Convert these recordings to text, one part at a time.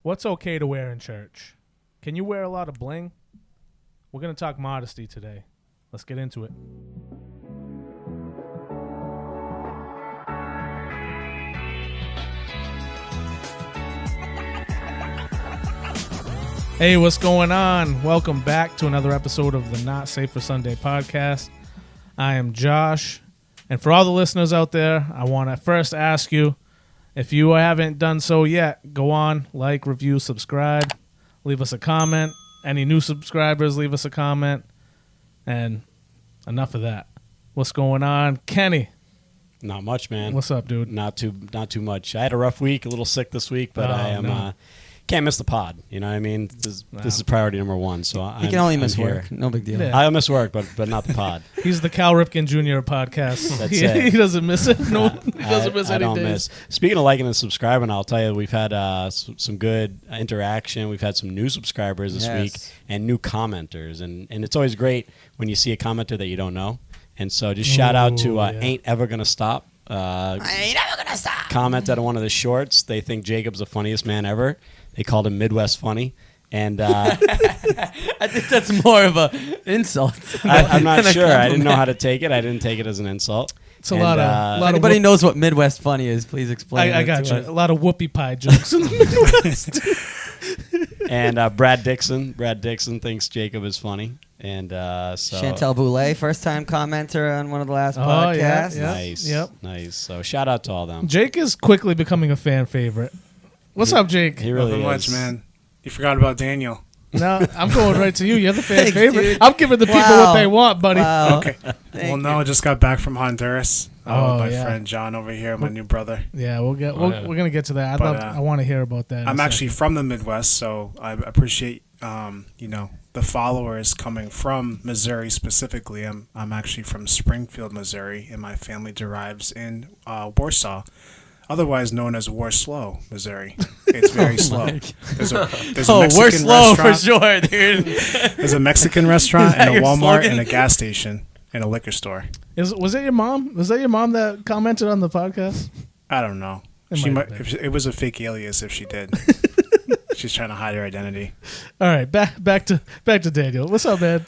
What's okay to wear in church? Can you wear a lot of bling? We're going to talk modesty today. Let's get into it. Hey, what's going on? Welcome back to another episode of the Not Safe for Sunday podcast. I am Josh, and for all the listeners out there, I want to first ask you, if you haven't done so yet, go on, like, review, subscribe, leave us a comment. Any new subscribers, leave us a comment. And enough of that. What's going on? Kenny. Not much, man. What's up, dude? Not too much. I had a rough week, a little sick this week, but I am can't miss the pod. You know what I mean? This is priority number one. So he can only miss work. No big deal. Yeah. I'll miss work, but not the pod. He's the Cal Ripken Jr. podcast. That's it. He doesn't miss it. No, he doesn't miss any days. Speaking of liking and subscribing, I'll tell you, we've had some good interaction. We've had some new subscribers this week and new commenters. And it's always great when you see a commenter that you don't know. And so just shout out to Ain't Ever Gonna Stop. I ain't ever gonna stop. Commented on one of the shorts. They think Jacob's the funniest man ever. They called him Midwest funny. And I think that's more of a insult. I'm not sure. I didn't know how to take it. I didn't take it as an insult. It's a lot of. Anybody knows what Midwest funny is, please explain. I got you. A lot of whoopie pie jokes in the Midwest. And Brad Dixon thinks Jacob is funny. And so Chantel Boulay, first time commenter on one of the last podcasts. Yeah. Nice. So shout out to all them. Jake is quickly becoming a fan favorite. What's up, Jake? He really Nothing is. much, man. You forgot about Daniel. No, I'm going right to you. You're the fan Thanks, favorite. dude. I'm giving the people what they want, buddy. Wow. Okay. I just got back from Honduras. My friend John over here, my new brother. Yeah, we're gonna get to that. I want to hear about that. I'm actually from the Midwest, so I appreciate the followers coming from Missouri specifically. I'm actually from Springfield, Missouri, and my family derives in Warsaw, otherwise known as Warslow, Missouri. It's very slow. There's a we're Mexican slow for restaurant. sure, dude. There's a Mexican restaurant and a your Walmart slogan? and a gas station and a liquor store. Was it your mom? Was that your mom that commented on the podcast? I don't know. It was a fake alias if she did. She's trying to hide her identity. All right, back to Daniel. What's up, man?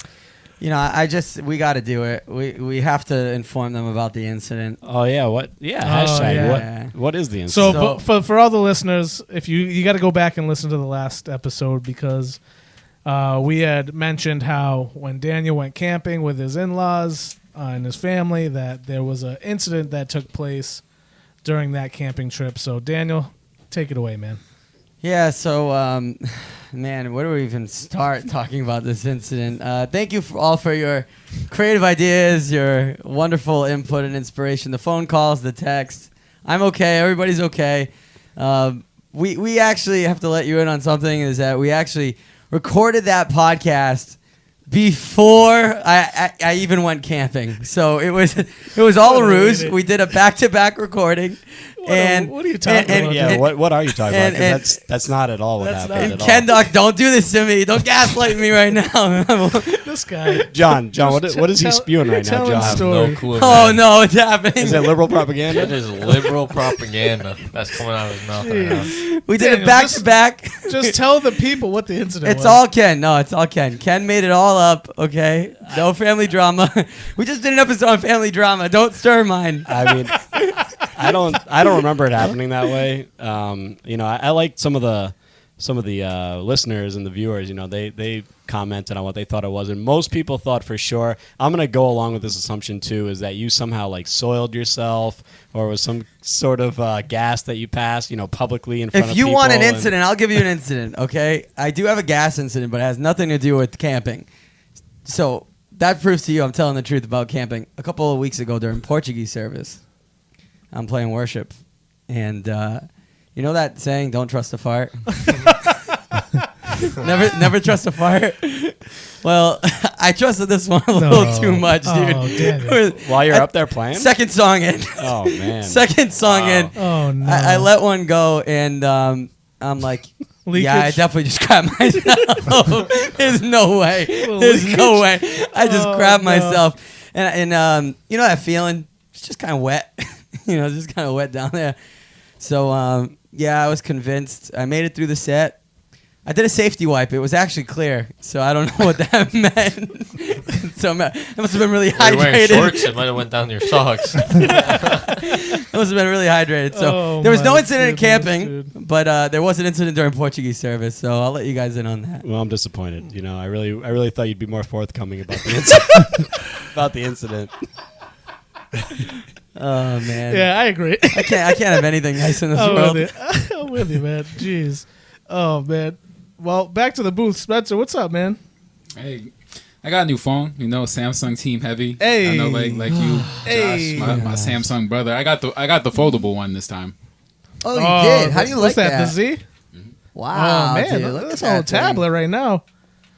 We got to do it. We have to inform them about the incident. Oh yeah, what? Yeah, hashtag. Yeah. What is the incident? So for all the listeners, if you got to go back and listen to the last episode because we had mentioned how when Daniel went camping with his in-laws and his family, that there was an incident that took place during that camping trip. So Daniel, take it away, man. Yeah, so, man, where do we even start talking about this incident? Thank you all for your creative ideas, your wonderful input and inspiration, the phone calls, the text. I'm okay. Everybody's okay. We actually have to let you in on something, is that we actually recorded that podcast before I even went camping. So it was all a ruse. We did a back-to-back recording. What are you talking about? Yeah, what are you talking about? 'Cause that's not at all what happened. And Ken Duck, don't do this to me. Don't gaslight me right now. This guy. John, what is he spewing right now, John? I have no clue. Oh, no, it's happening. Is it liberal propaganda? It is liberal propaganda that's coming out of his mouth right now. We did Daniel, it back-to-back. Just tell the people what the incident was. It's all Ken. No, it's all Ken. Ken made it all up, okay? No family drama. We just did an episode on family drama. Don't stir mine. I mean, I don't remember it happening that way. I like some of the listeners and the viewers. They commented on what they thought it was, and most people thought for sure. I'm gonna go along with this assumption too, is that you somehow like soiled yourself, or was some sort of gas that you passed, publicly in front of people. If you want an incident, I'll give you an incident. Okay, I do have a gas incident, but it has nothing to do with camping. So that proves to you I'm telling the truth about camping. A couple of weeks ago during Portuguese service, I'm playing worship, and you know that saying, "Don't trust a fart." never trust a fart. Well, I trusted this one a little too much, dude. While you're up there playing? Second song in. Oh, man. Second song in. Oh, no. I let one go, and I'm like, Leakage? yeah, I definitely just grabbed myself. There's no way. There's no way. I just grabbed myself. And you know that feeling? It's just kind of wet. Just kind of wet down there. So, yeah, I was convinced. I made it through the set. I did a safety wipe. It was actually clear, so I don't know what that meant. So it must have been really Were you wearing hydrated. shorts? It might have went down to your socks. It must have been really hydrated. So there was no incident in camping, but there was an incident during Portuguese service. So I'll let you guys in on that. Well, I'm disappointed. You know, I really thought you'd be more forthcoming about the incident. About the incident. Oh man. Yeah, I agree. I can't have anything nice in this I'm world. with you. I'm with you, man. Jeez. Oh man. Well, back to the booth. Spencer, what's up, man? Hey, I got a new phone. You know, Samsung team heavy. Hey. I know, like you, Hey. Josh, my Samsung brother. I got the foldable one this time. Oh, you did? How do you what's like that? The Z? Wow, Oh man, dude, look that's at a whole that thing. tablet right now.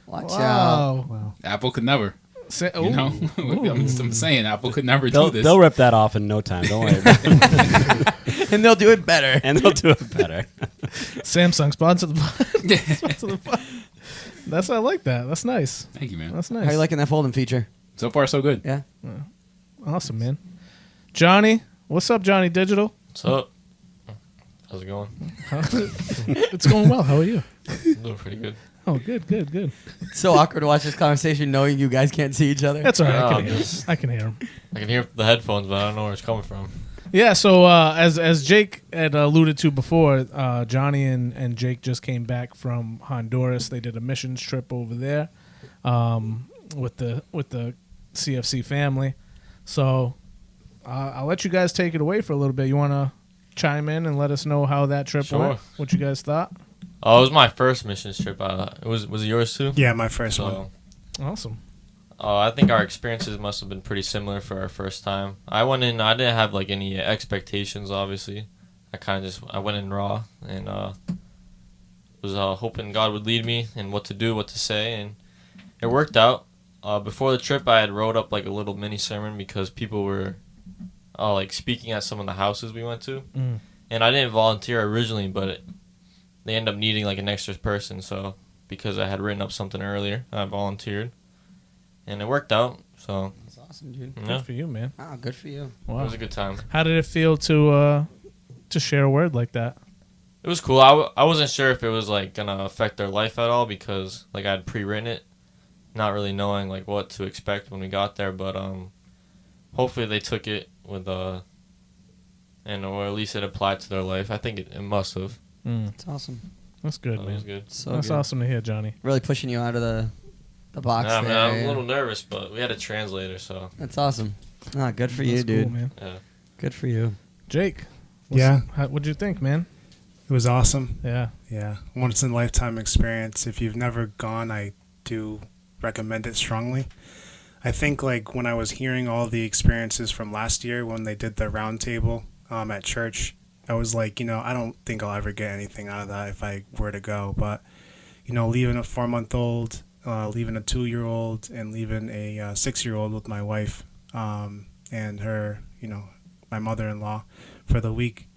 Watch out. Wow. Apple could never. You know, I'm saying Apple could never do this. They'll rip that off in no time. Don't worry about it. And they'll do it better. And they'll do it better. Samsung sponsor the sponsor the pod. I like that. That's nice. Thank you, man. That's nice. How you liking that folding feature? So far, so good. Yeah. Awesome, man. Johnny, what's up, Johnny Digital? What's up? How's it going? It's going well. How are you? Doing pretty good. Oh, good. It's so awkward to watch this conversation knowing you guys can't see each other. That's all right. Oh, I can hear him. I can hear the headphones, but I don't know where it's coming from. Yeah, so as Jake had alluded to before, Johnny and Jake just came back from Honduras. They did a missions trip over there with the CFC family. So I'll let you guys take it away for a little bit. You want to chime in and let us know how that trip went? What you guys thought? Oh, it was my first missions trip. Was it yours too? Yeah, my first one. Awesome. I think our experiences must have been pretty similar for our first time. I went in. I didn't have like any expectations. Obviously, I went in raw and was hoping God would lead me and what to do, what to say, and it worked out. Before the trip, I had wrote up like a little mini sermon because people were like speaking at some of the houses we went to, and I didn't volunteer originally, but they ended up needing like an extra person. So because I had written up something earlier, I volunteered. And it worked out, so That's awesome, dude. yeah. Good for you, man. Oh, good for you. It Wow. was a good time. How did it feel to share a word like that? It was cool. I wasn't sure if it was like gonna affect their life at all because like I had pre-written it, not really knowing like what to expect when we got there. But hopefully they took it with or at least it applied to their life. I think it must have. That's awesome. That's good, It man. was good. So That's good. awesome to hear, Johnny. Really pushing you out of the box Yeah, there. man, I'm yeah. a little nervous, but we had a translator, so That's awesome. Ah, good for you, That's dude. cool, man. yeah. Good for you. Jake. Yeah. What'd you think, man? It was awesome. Yeah. Yeah. Once in a lifetime experience. If you've never gone, I do recommend it strongly. I think like when I was hearing all the experiences from last year when they did the round table at church, I was like, I don't think I'll ever get anything out of that if I were to go. But, leaving a 4-month-old, leaving a 2-year-old, and leaving a 6-year-old with my wife and her, my mother-in-law for the week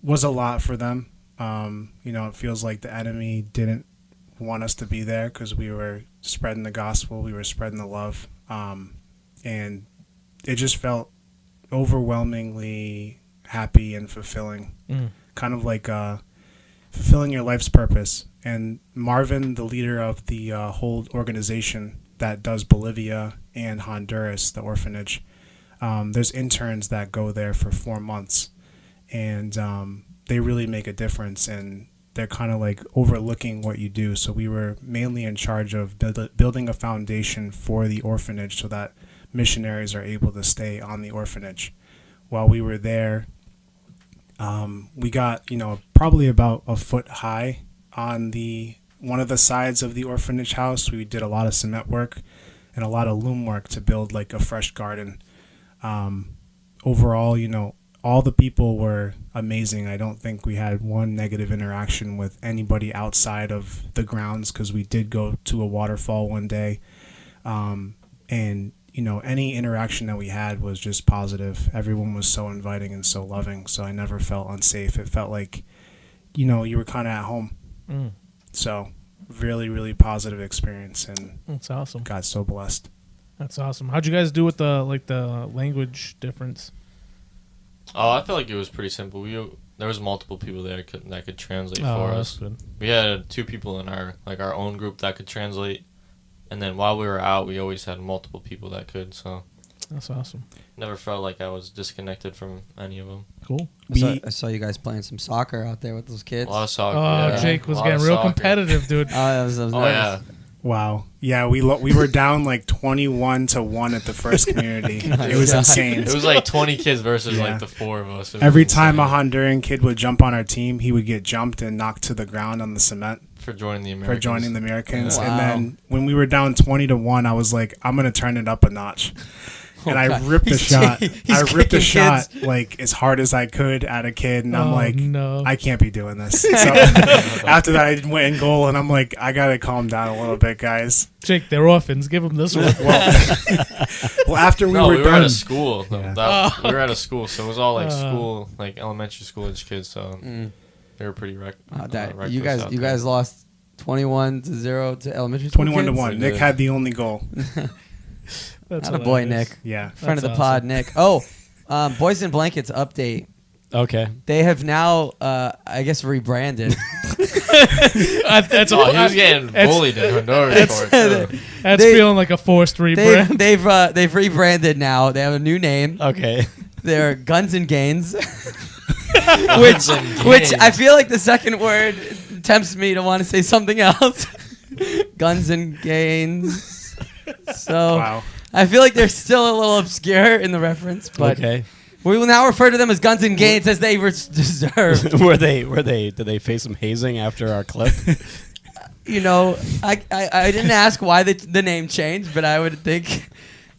was a lot for them. It feels like the enemy didn't want us to be there because we were spreading the gospel, we were spreading the love, and it just felt overwhelmingly happy and fulfilling, kind of like fulfilling your life's purpose. And Marvin, the leader of the whole organization that does Bolivia and Honduras, the orphanage, there's interns that go there for 4 months, and they really make a difference, and they're kind of like overlooking what you do. So we were mainly in charge of building a foundation for the orphanage so that missionaries are able to stay on the orphanage. While we were there, we got, probably about a foot high on one of the sides of the orphanage house. We did a lot of cement work and a lot of loom work to build like a fresh garden. Overall, all the people were amazing. I don't think we had one negative interaction with anybody outside of the grounds because we did go to a waterfall one day. And any interaction that we had was just positive. Everyone was so inviting and so loving. So I never felt unsafe. It felt like, you were kind of at home. So really, really positive experience, and That's awesome. got so blessed. That's awesome. How'd you guys do with the language difference? Oh, I feel like it was pretty simple. there was multiple people there that could translate Oh, for that's us. good. We had 2 people in our own group that could translate, and then while we were out, we always had multiple people that could. So That's awesome. never felt like I was disconnected from any of them. Cool. I saw you guys playing some soccer out there with those kids. A lot of soccer. Oh, yeah. Jake was A lot getting of real soccer. competitive, dude. That was Oh nice. yeah. Wow. Yeah, we were down like 21-1 at the first community. It was insane. It was like 20 kids versus Yeah. like the 4 of us. It was Every time a insane. Honduran kid would jump on our team, he would get jumped and knocked to the ground on the cement for joining the for Americans. joining the Americans. Wow. And then when we were down 20-1, I was like, I'm gonna turn it up a notch. And I God. ripped the He's shot. he's I ripped kicking the shot kids. like as hard as I could at a kid, and I'm Oh, like, no. I can't be doing this. So after that, I went in goal, and I'm like, I gotta calm down a little bit, guys. Jake, they're orphans. Give them this one. Well, after we No, were we were done, at a school. Yeah. We were at a school, so it was all like Oh. school, like elementary school age kids. So they were pretty reckless You out there. guys lost 21-0 to elementary school 21-1. kids? Nick had the only goal. That's Not a boy, hilarious. Nick. Yeah. Friend of the That's pod, awesome. Nick. Oh, Boys in Blankets update. Okay. They have now, I guess, rebranded. That's Oh, he was getting it's- bullied in Honduras for it too. That's They- feeling like a forced rebrand. They've rebranded now. They have a new name. Okay. They're Guns and Gains, Guns and which Gains. I feel like the second word tempts me to want to say something else. Guns and Gains. So Wow. I feel like they're still a little obscure in the reference, but Okay. we will now refer to them as Guns and Gains as they deserve. Did they face some hazing after our clip? You know, I didn't ask why the name changed, but I would think,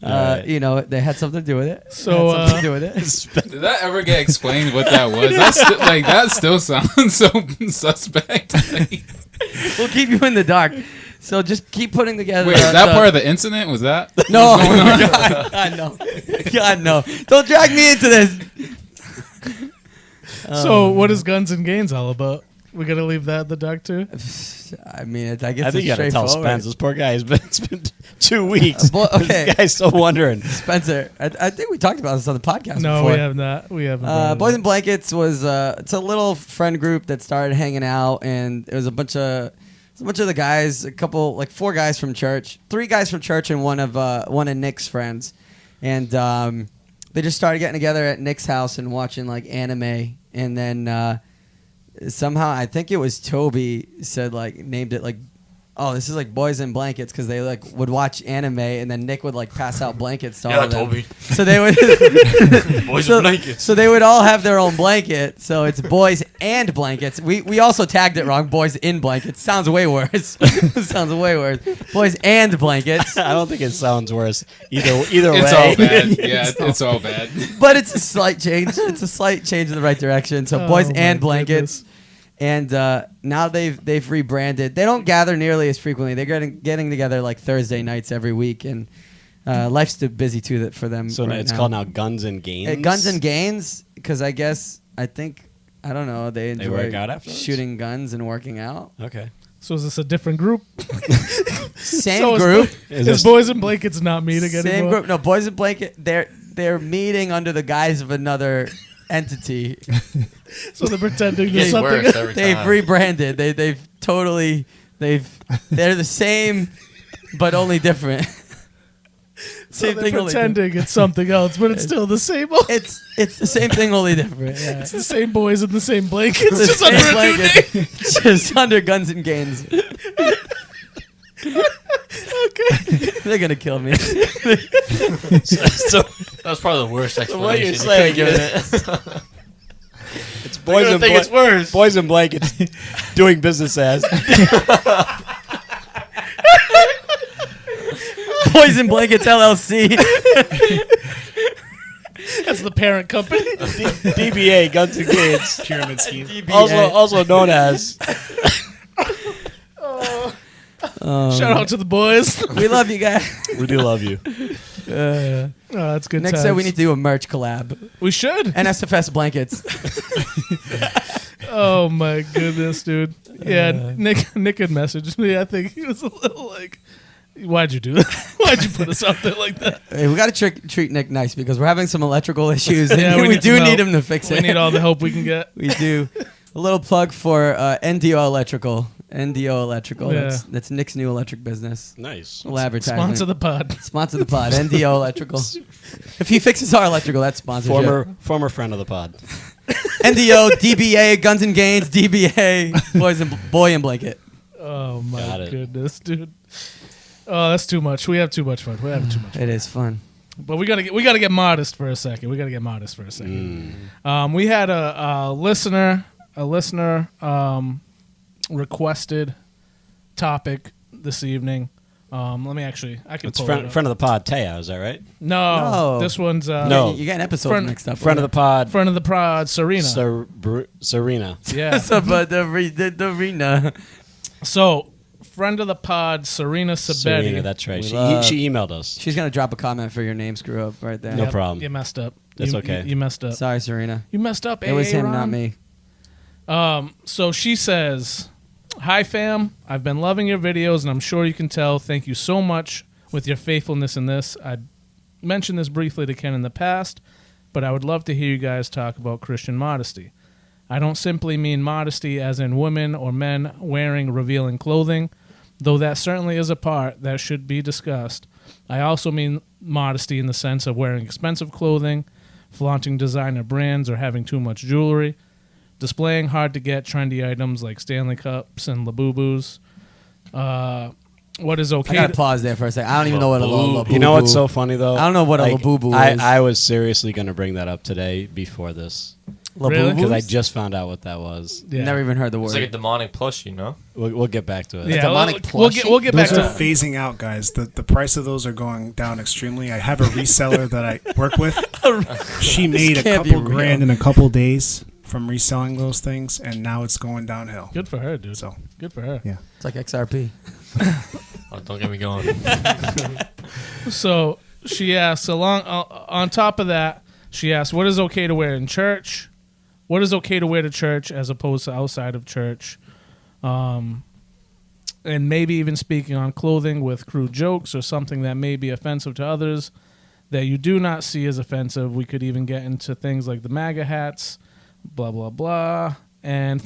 Alright. you know, they had something to do with it. So, Had something to do with it. Did that ever get explained what that was? That still sounds so suspect. Like, We'll keep you in the dark. So just keep putting together. wait, is that part of the incident? Was that? No, God no, God no! Don't drag me into this. So, what is Guns and Gains all about? We gotta leave that in the dark too. I mean, I guess I think you it's gotta tell straightforward. Spence. This poor guy has been. It's been 2 weeks. Okay. This guy's still wondering. Spencer, I think we talked about this on the podcast. No, before. we have not. We haven't. Boys in Blankets was it's a little friend group that started hanging out, and it was a bunch of the guys, 4 guys from church, 3 guys from church, and one of Nick's friends, and they just started getting together at Nick's house and watching like anime, and then somehow I think it was Toby said named it oh, this is like Boys in Blankets because they would watch anime, and then Nick would pass out blankets to all Yeah, of them. Toby. So they would Boys so, in blankets. so they would all have their own blanket. So it's boys and blankets. We also tagged it wrong. Boys in blankets sounds way worse. Sounds way worse. Boys and blankets. I don't think it sounds worse. Either way. It's all bad. Yeah, it's all bad. But it's a slight change. It's a slight change in the right direction. So boys Oh, and my blankets. goodness. And now they've rebranded. They don't gather nearly as frequently. They're getting together Thursday nights every week, and life's too busy too for them. So right it's now. called now Guns and Gains. Guns and Gains, because I don't know. They enjoy work out afterwards? shooting guns and working out. Okay. So is this a different group? Same So group. Is Boys in Blankets not meeting Same anymore? group. No, Boys in Blanket. They're meeting under the guise of another entity. So they're pretending It there's gets something. worse every They've time. rebranded. They're the same, but only different. So Same they're thing, only different. pretending it's something else, but it's still the same. It's the same thing, only different. Yeah. It's the same boys in the same blankets, It's the just same under a new blanket, name. just under Guns and Gains. Okay. They're gonna kill me. So That was probably the worst explanation. what you're you saying could've given is it. it's I boys and think it's worse. Boys and Blankets doing business as Boys in Blankets LLC. That's the parent company. DBA Guns and Gains, Pyramid scheme. also known as. Shout out to the boys. We love you guys. We do love you. Oh, that's good. Next times. time we need to do a merch collab. We should. NSFS blankets. Oh my goodness, dude. Yeah, Nick had messaged me. I think he was a little Why'd you do that? Why'd you put us out there like that? Hey, we got to treat Nick nice because we're having some electrical issues, and Yeah, we need do some need help. him to fix We it. need all the help we can get. We do. A little plug for NDO Electrical. NDO Electrical. Yeah. That's Nick's new electric business. Nice. Little advertisement. Sponsor the pod. Sponsor the pod. NDO Electrical. If he fixes our electrical, that's sponsorship. Former friend of the pod. NDO, DBA, Guns and Gains, DBA, Boy and Blanket. Oh my Got it. goodness, dude. Oh, that's too much. We have too much fun. We're having too much fun. It is fun. But we gotta get modest for a second. We had a listener requested topic this evening. Let me actually. I can It's pull it up. friend of the pod, Teo. Is that right? No, No. this one's No. You got an episode Friend- mixed up. Friend of the pod, friend of the pod, Serena. Serena. Yeah. But the arena. So, friend of the pod, Serena Sabetti. Serena, that's right. We She love- emailed us. She's going to drop a comment for your name screw up right there. No problem. You messed up. That's You- okay. You messed up. Sorry, Serena. You messed up. It was AA him, Ron. not me. So she says, "Hi fam, I've been loving your videos and I'm sure you can tell. Thank you so much with your faithfulness in this. I mentioned this briefly to Ken in the past, but I would love to hear you guys talk about Christian modesty. I don't simply mean modesty as in women or men wearing revealing clothing, though that certainly is a part that should be discussed. I also mean modesty in the sense of wearing expensive clothing, flaunting designer brands, or having too much jewelry, displaying hard-to-get trendy items like Stanley Cups and Labubus. What is I okay got to... to pause there for a second. I don't even know what a Labubu. You know what's so funny though? I don't know what a Labubu is. I was seriously going to bring that up today before this Really? because I just found out what that was. Yeah. Never even heard the word. It's like a demonic plush, you know? We'll get back to it. Yeah, demonic we'll get back Those to are phasing out, guys. The price of those are going down extremely. I have a reseller that I work with. She made a can't be couple real. grand in a couple days from reselling those things, and now it's going downhill. Good for her, dude. So Good for her. yeah. It's like XRP. Oh, don't get me going. So she asks, on top of that, she asks, what is okay to wear in church? What is okay to wear to church as opposed to outside of church? And maybe even speaking on clothing with crude jokes or something that may be offensive to others that you do not see as offensive. We could even get into things like the MAGA hats, blah, blah, blah. And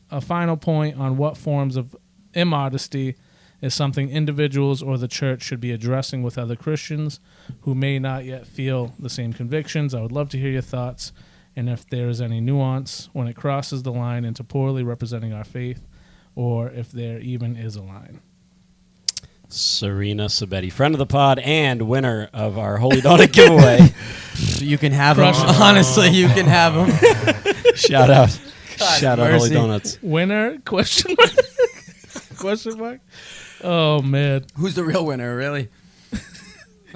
a final point on what forms of immodesty is something individuals or the church should be addressing with other Christians who may not yet feel the same convictions. I would love to hear your thoughts and if there is any nuance when it crosses the line into poorly representing our faith or if there even is a line. Serena Sabetti, friend of the pod and winner of our Holy Donut giveaway. You can have them. Crush 'em. Honestly, you can have them. Shout out. God Shout out Holy mercy. Donuts. Winner? Question mark? Question mark? Oh, man. Who's the real winner, really?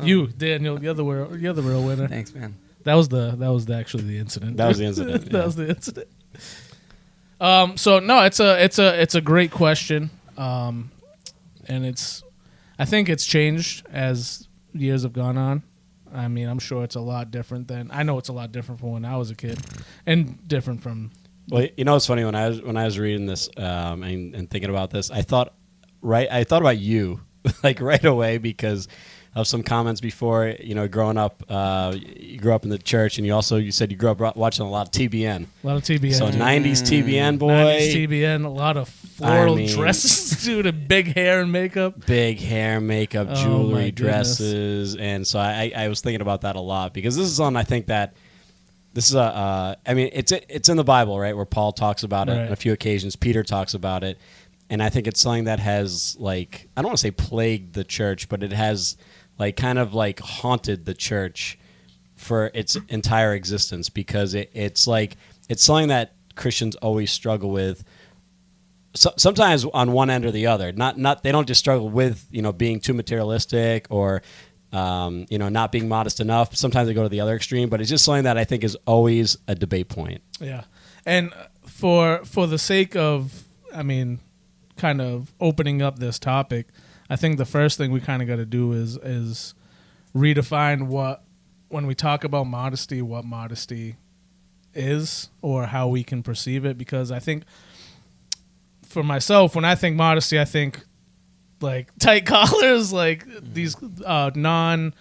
You, Daniel, you're the real winner. Thanks, man. That was actually the incident. That was the incident. That was the incident. So no, it's a great question, and I think it's changed as years have gone on. I mean, I'm sure it's a lot different I know it's a lot different from when I was a kid, and different from. Well, you know, it's funny when I was reading this and thinking about this, I thought about you like right away because of some comments before. You know, growing up, you grew up in the church, and you said you grew up watching a lot of TBN. A lot of TBN. So 90s TBN boy, 90s TBN, a lot of floral I mean- dresses, dude, and big hair and makeup. big hair, makeup, Oh, my jewelry, goodness. dresses, and so I was thinking about that a lot because this is on. I think that this is I mean, it's in the Bible, right, where Paul talks about it Right. on a few occasions. Peter talks about it, and I think it's something that has like I don't want to say plagued the church, but it has like kind of like haunted the church for its entire existence because it's something that Christians always struggle with. So, sometimes on one end or the other. Not they don't just struggle with being too materialistic or not being modest enough. Sometimes they go to the other extreme, but it's just something that I think is always a debate point. Yeah, and for the sake of, I mean, kind of opening up this topic, I think the first thing we kind of got to do is redefine when we talk about modesty, what modesty is or how we can perceive it. Because I think for myself, when I think modesty, I think like tight collars, like these non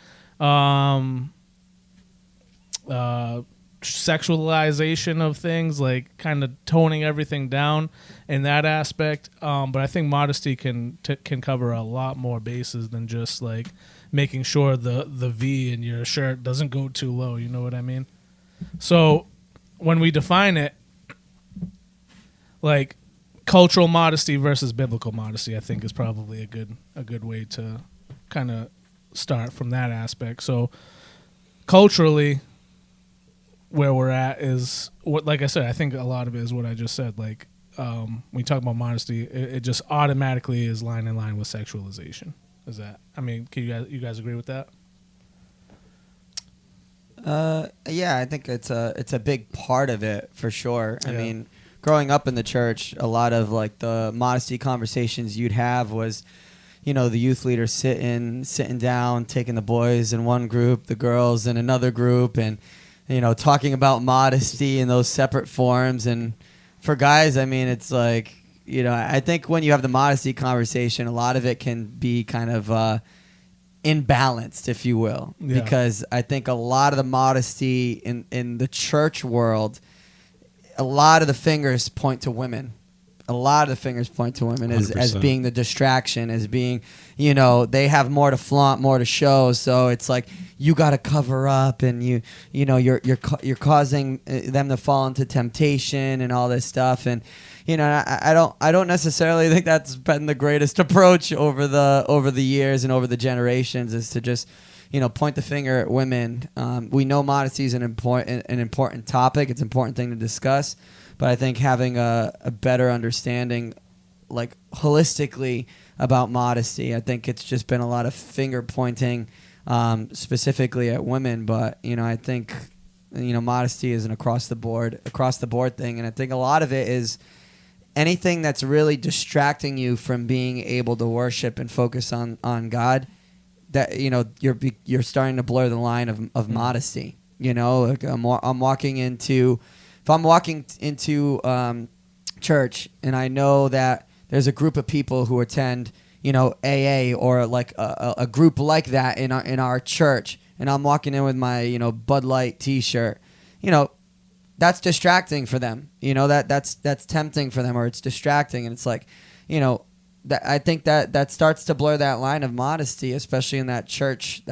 sexualization of things, like kind of toning everything down in that aspect. But I think modesty can cover a lot more bases than just like making sure the V in your shirt doesn't go too low. You know what I mean? So when we define it, like cultural modesty versus biblical modesty, I think is probably a good way to kind of start from that aspect. So culturally, where we're at is what, like I said, I think a lot of it is what I just said. Like when you talk about modesty, it just automatically is in line with sexualization. Is that? I mean, can you guys agree with that? Yeah, I think it's a big part of it for sure. I Yeah. mean, growing up in the church, a lot of like the modesty conversations you'd have was, you know, the youth leader sitting down, taking the boys in one group, the girls in another group, and you know, talking about modesty in those separate forms. And for guys, I mean, it's like, you know, I think when you have the modesty conversation, a lot of it can be kind of imbalanced, if you will, Yeah. because I think a lot of the modesty in the church world, a lot of the fingers point to women. A lot of the fingers point to women as 100%. being the distraction, as being, you know, they have more to flaunt, more to show. So it's like you got to cover up, and you know, you're causing them to fall into temptation and all this stuff. And you know, I don't necessarily think that's been the greatest approach over the years and over the generations, is to just, you know, point the finger at women. We know modesty is an important topic. It's an important thing to discuss. But I think having a better understanding, like holistically, about modesty, I think it's just been a lot of finger pointing, specifically at women. But you know, I think, you know, modesty is an across the board thing, and I think a lot of it is anything that's really distracting you from being able to worship and focus on God. That, you know, you're starting to blur the line of modesty. You know, like I'm walking into. If I'm walking into church and I know that there's a group of people who attend, you know, AA or like a group like that in our church, and I'm walking in with my, you know, Bud Light T-shirt, you know, that's distracting for them. You know, that's tempting for them, or it's distracting, and it's like, you know, I think that starts to blur that line of modesty, especially in that church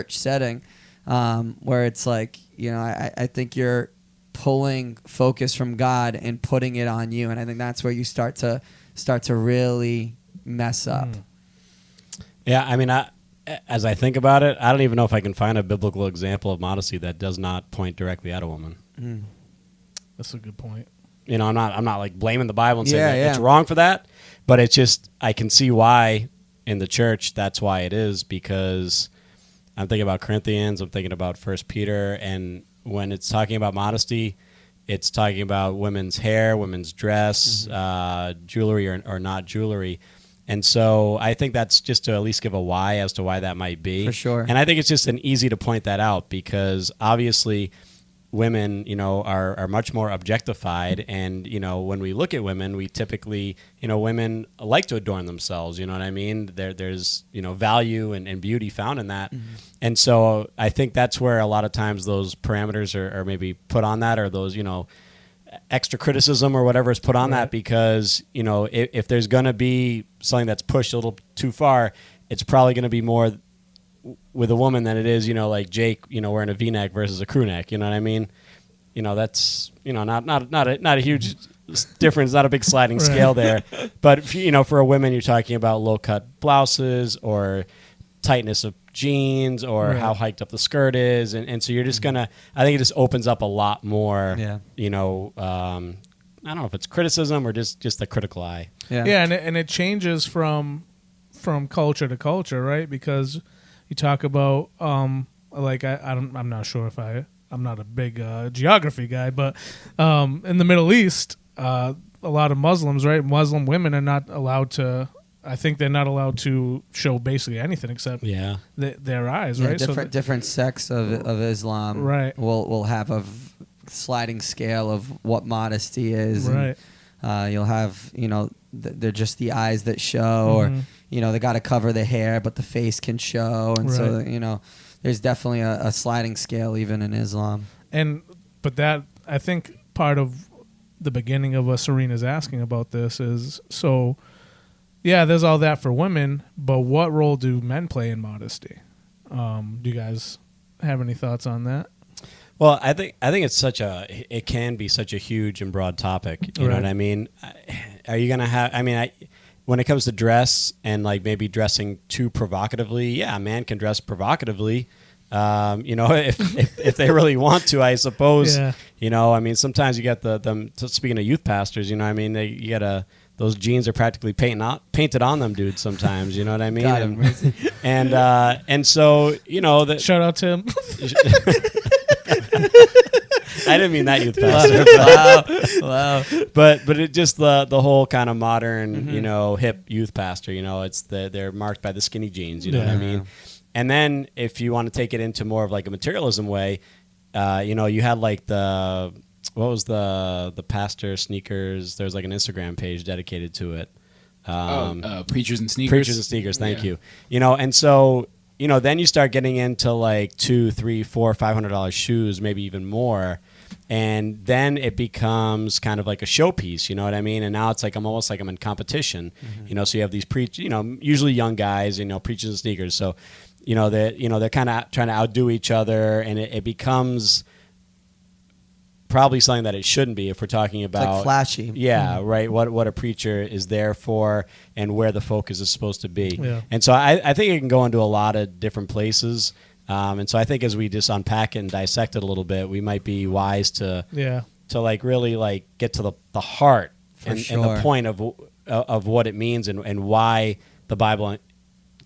setting, where it's like, you know, I think you're pulling focus from God and putting it on you, and I think that's where you start to really mess up. Yeah, I mean, as I think about it, I don't even know if I can find a biblical example of modesty that does not point directly at a woman. That's a good point. You know, I'm not like blaming the Bible and saying Yeah, that it's wrong for that, but it's just, I can see why in the church that's why it is, because I'm thinking about Corinthians, I'm thinking about 1 Peter, and when it's talking about modesty, it's talking about women's hair, women's dress, jewelry or not jewelry. And so I think that's just to at least give a why as to why that might be. For sure. And I think it's just an easy to point that out, because obviously women, you know, are much more objectified. And, you know, when we look at women, we typically, you know, women like to adorn themselves. You know what I mean? There's, you know, value and beauty found in that. And so I think that's where a lot of times those parameters are maybe put on that, or those, you know, extra criticism or whatever is put on that, because, you know, if there's going to be something that's pushed a little too far, it's probably going to be more with a woman than it is, you know, like Jake, you know, wearing a V-neck versus a crew neck. You know what I mean? You know, that's, you know, not a huge difference, not a big sliding scale there. But, you know, for a woman, you're talking about low-cut blouses or tightness of jeans or how hiked up the skirt is. And so you're just going to, I think it just opens up a lot more, you know, I don't know if it's criticism or just the critical eye. Yeah, and it changes from culture to culture, right? Because you talk about like I'm not sure if I'm not a big geography guy, but in the Middle East, a lot of Muslims, right? Muslim women are not allowed to. I think they're not allowed to show basically anything except their eyes, right? Different sects of Islam, right, will have a sliding scale of what modesty is. Right. You'll have, you know, they're just the eyes that show, or they got to cover the hair, but the face can show, and so there's definitely a sliding scale even in Islam. But that, I think, part of the beginning of what Serena's asking about this is, so yeah, there's all that for women, but what role do men play in modesty? Do you guys have any thoughts on that? Well, I think it can be such a huge and broad topic. You know what I mean? Are you gonna have? I mean, when it comes to dress and like maybe dressing too provocatively, yeah, a man can dress provocatively. If they really want to, I suppose. Yeah. I mean, sometimes you get them. Speaking of youth pastors, I mean, you get those jeans are practically painted on them, dude. Sometimes, you know what I mean? And so that. Shout out to him. I didn't mean that, youth pastor. Wow. But it just the whole kind of modern, hip youth pastor. They're marked by the skinny jeans. You know what I mean? And then if you want to take it into more of like a materialism way, you had like what was the pastor sneakers? There's like an Instagram page dedicated to it. Preachers and Sneakers. Preachers and Sneakers. Thank you. And so then you start getting into like $200, $300, $400, $500 shoes, maybe even more. And then it becomes kind of like a showpiece, you know what I mean? And now it's like almost like I'm in competition, So you have these usually young guys, preachers and sneakers. So, they're kind of trying to outdo each other, and it becomes probably something that it shouldn't be if we're talking about it's like flashy. Yeah, right. What a preacher is there for, and where the focus is supposed to be. Yeah. And so I think it can go into a lot of different places. And so I think as we just unpack it and dissect it a little bit, we might be wise to like really like get to the heart and the point of what it means and why the Bible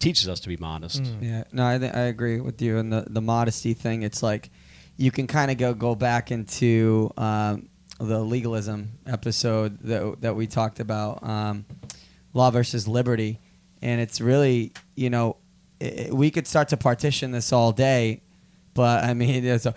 teaches us to be modest. Yeah, no, I agree with you. And the modesty thing, it's like you can kind of go back into the legalism episode that we talked about, law versus liberty, and it's really we could start to partition this all day, but I mean, is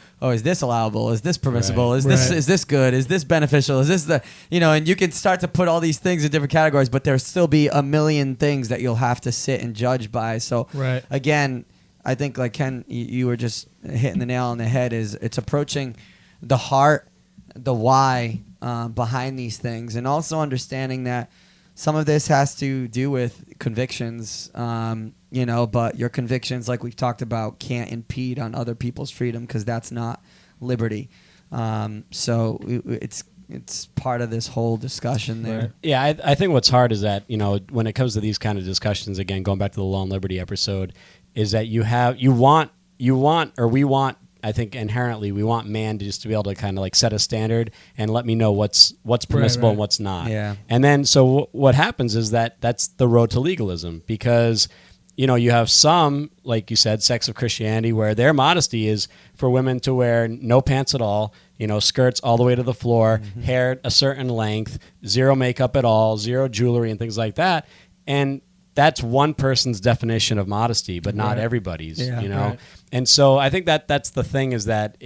this allowable? Is this permissible? Right. Is this good? Is this beneficial? Is this and you can start to put all these things in different categories, but there'll still be a million things that you'll have to sit and judge by. So again, I think like Ken, you were just hitting the nail on the head. Is it's approaching the heart, the why behind these things, and also understanding that some of this has to do with convictions, but your convictions, like we've talked about, can't impede on other people's freedom because that's not liberty. So it's part of this whole discussion there. Right. Yeah, I think what's hard is that, when it comes to these kind of discussions, again, going back to the law and liberty episode, is that we want, I think inherently we want man to just to be able to kind of like set a standard and let me know what's permissible and what's not. Yeah. And then so what happens is that's the road to legalism, because you have some, like you said, sects of Christianity where their modesty is for women to wear no pants at all, skirts all the way to the floor, hair a certain length, zero makeup at all, zero jewelry and things like that. And that's one person's definition of modesty, but not everybody's, Right. And so I think that's the thing, is that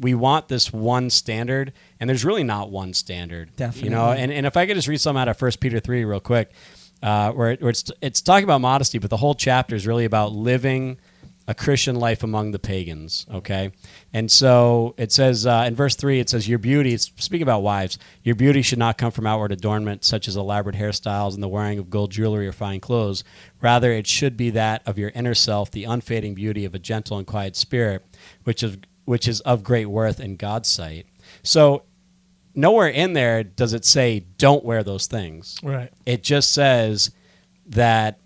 we want this one standard, and there's really not one standard. Definitely. And if I could just read some out of 1 Peter 3 real quick, where it's talking about modesty, but the whole chapter is really about living a Christian life among the pagans, okay? And so it says in verse 3, it says, your beauty, it's speaking about wives, your beauty should not come from outward adornment, such as elaborate hairstyles and the wearing of gold jewelry or fine clothes. Rather, it should be that of your inner self, the unfading beauty of a gentle and quiet spirit, which is of great worth in God's sight. So nowhere in there does it say don't wear those things. Right. It just says that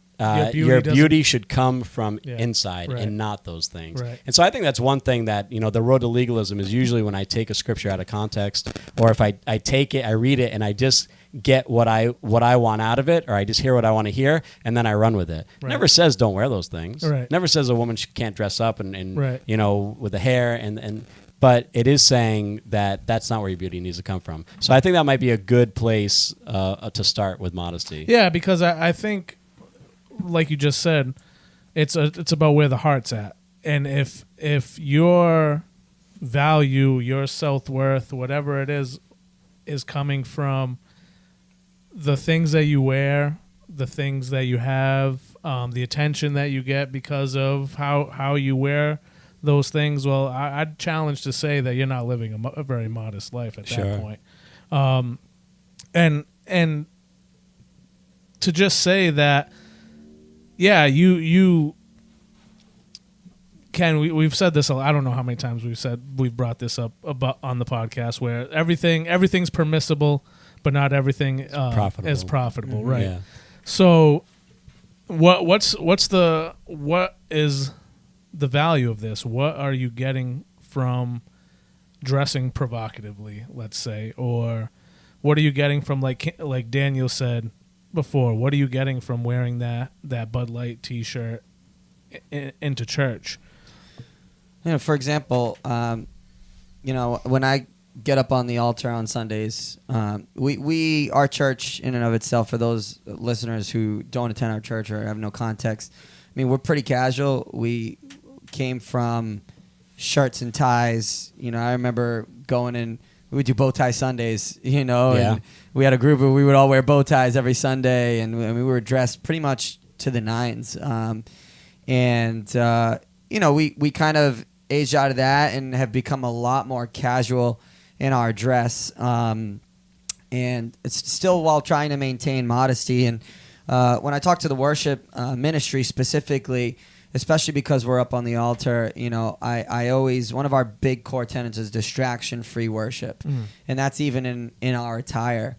your beauty should come from inside and not those things. Right. And so I think that's one thing that, the road to legalism is usually when I take a scripture out of context, or if I take it, I read it, and I just get what I want out of it, or I just hear what I want to hear, and then I run with it. Right. Never says don't wear those things. Right. Never says a woman can't dress up and right. With the hair and but it is saying that that's not where your beauty needs to come from. So I think that might be a good place to start with modesty. Yeah, because I think, like you just said, it's about where the heart's at, and if your value, your self-worth, whatever it is coming from the things that you wear, the things that you have, the attention that you get because of how you wear those things, well, I'd challenge to say that you're not living a very modest life at that point. And to just say that, yeah, you can. We've said this. I don't know how many times we've brought this up about on the podcast, where everything's permissible, but not everything is profitable, right? Yeah. So, what is the value of this? What are you getting from dressing provocatively, let's say, or what are you getting from like Daniel said before? What are you getting from wearing that Bud Light T-shirt into church? For example, when I get up on the altar on Sundays, our church in and of itself, for those listeners who don't attend our church or have no context, I mean, we're pretty casual. We came from shirts and ties. I remember going in, we would do bow tie Sundays, and we had a group where we would all wear bow ties every Sunday, and we were dressed pretty much to the nines. We kind of aged out of that and have become a lot more casual in our dress. And it's still while trying to maintain modesty. And when I talk to the worship ministry specifically, especially because we're up on the altar, I always, one of our big core tenets is distraction-free worship. And that's even in our attire.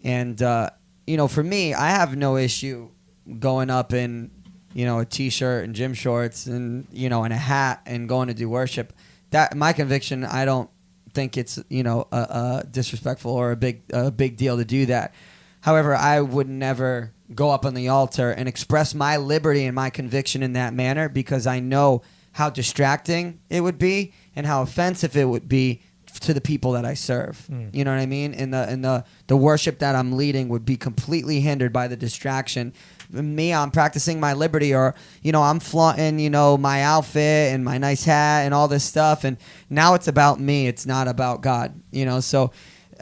And, for me, I have no issue going up in, a T-shirt and gym shorts and, and a hat and going to do worship. That, my conviction, I don't think it's, a disrespectful or a big deal to do that. However, I would never go up on the altar and express my liberty and my conviction in that manner, because I know how distracting it would be and how offensive it would be to the people that I serve. You know what I mean? And the worship that I'm leading would be completely hindered by the distraction. Me, I'm practicing my liberty, or I'm flaunting my outfit and my nice hat and all this stuff, and now it's about me. It's not about God. So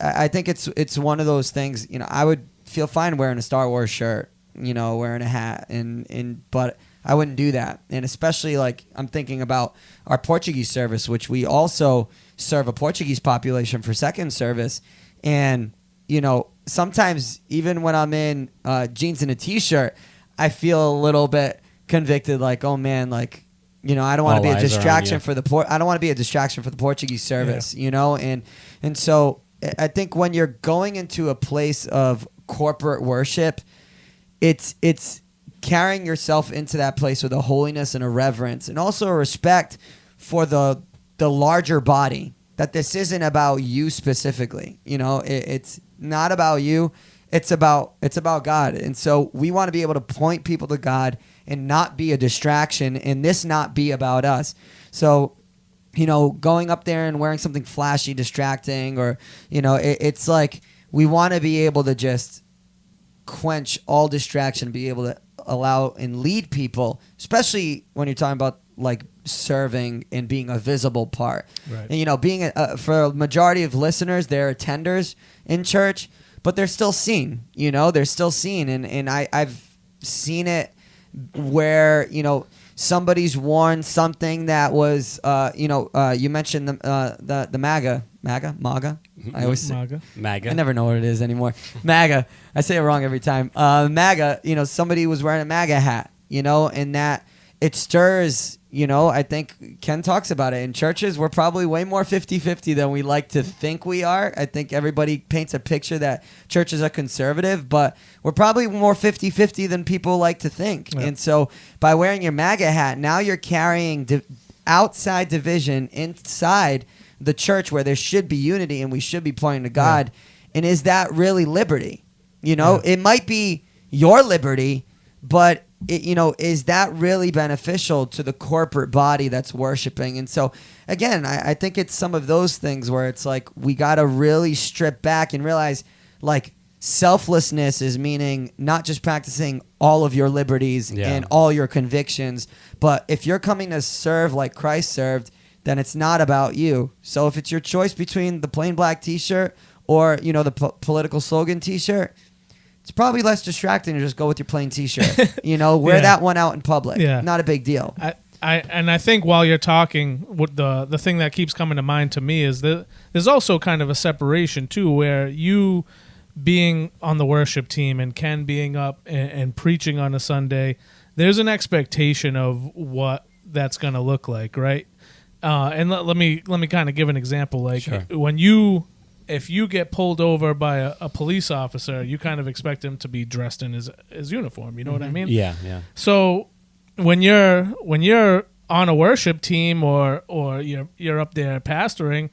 I think it's one of those things. I would feel fine wearing a Star Wars shirt, wearing a hat, but I wouldn't do that. And especially I'm thinking about our Portuguese service, which we also serve a Portuguese population for second service. And, sometimes even when I'm in jeans and a T-shirt, I feel a little bit convicted, oh man, I don't want to be a distraction for I don't want to be a distraction for the Portuguese service, and so I think when you're going into a place of corporate worship, it's carrying yourself into that place with a holiness and a reverence, and also a respect for the larger body. That this isn't about you specifically. It's not about you. It's about God. And so we want to be able to point people to God and not be a distraction, and this not be about us. So, going up there and wearing something flashy, distracting, or, it's like we want to be able to just quench all distraction, be able to allow and lead people, especially when you're talking about serving and being a visible part. Right. And being for a majority of listeners, they're attenders in church, but they're still seen. They're still seen, and I've seen it where somebody's worn something that was you mentioned the MAGA. I always say MAGA. I never know what it is anymore. MAGA. I say it wrong every time. MAGA. Somebody was wearing a MAGA hat. And that it stirs. I think Ken talks about it. In churches, we're probably way more 50-50 than we like to think we are. I think everybody paints a picture that churches are conservative, but we're probably more 50-50 than people like to think. Yeah. And so by wearing your MAGA hat, now you're carrying outside division inside the church where there should be unity and we should be pointing to God. Yeah. And is that really liberty? It might be your liberty, but is that really beneficial to the corporate body that's worshiping? And so, again, I think it's some of those things where it's we got to really strip back and realize, selflessness is meaning not just practicing all of your liberties and all your convictions, but if you're coming to serve like Christ served, then it's not about you. So if it's your choice between the plain black T-shirt or, the political slogan T-shirt, it's probably less distracting to just go with your plain t-shirt. Wear that one out in public. Yeah. Not a big deal. I think while you're talking, what the thing that keeps coming to mind to me is that there's also kind of a separation too, where you being on the worship team and Ken being up and preaching on a Sunday, there's an expectation of what that's going to look like, right? And let me kind of give an example. Like Sure. if you get pulled over by a police officer, you kind of expect him to be dressed in his uniform. You know what I mean? Yeah. So when you're on a worship team or you're up there pastoring,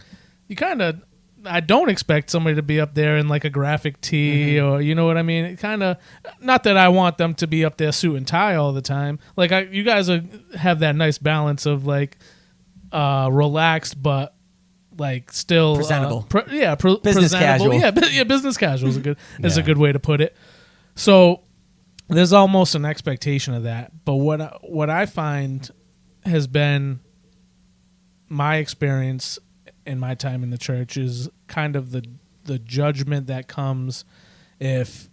I don't expect somebody to be up there in like a graphic tee or you know what I mean. It kind of, not that I want them to be up there suit and tie all the time. Like you guys have that nice balance of like relaxed but like still presentable. Business presentable. casual. Yeah, business casual is a good way to put it. So there's almost an expectation of that. But what I find has been my experience in my time in the church is kind of the judgment that comes if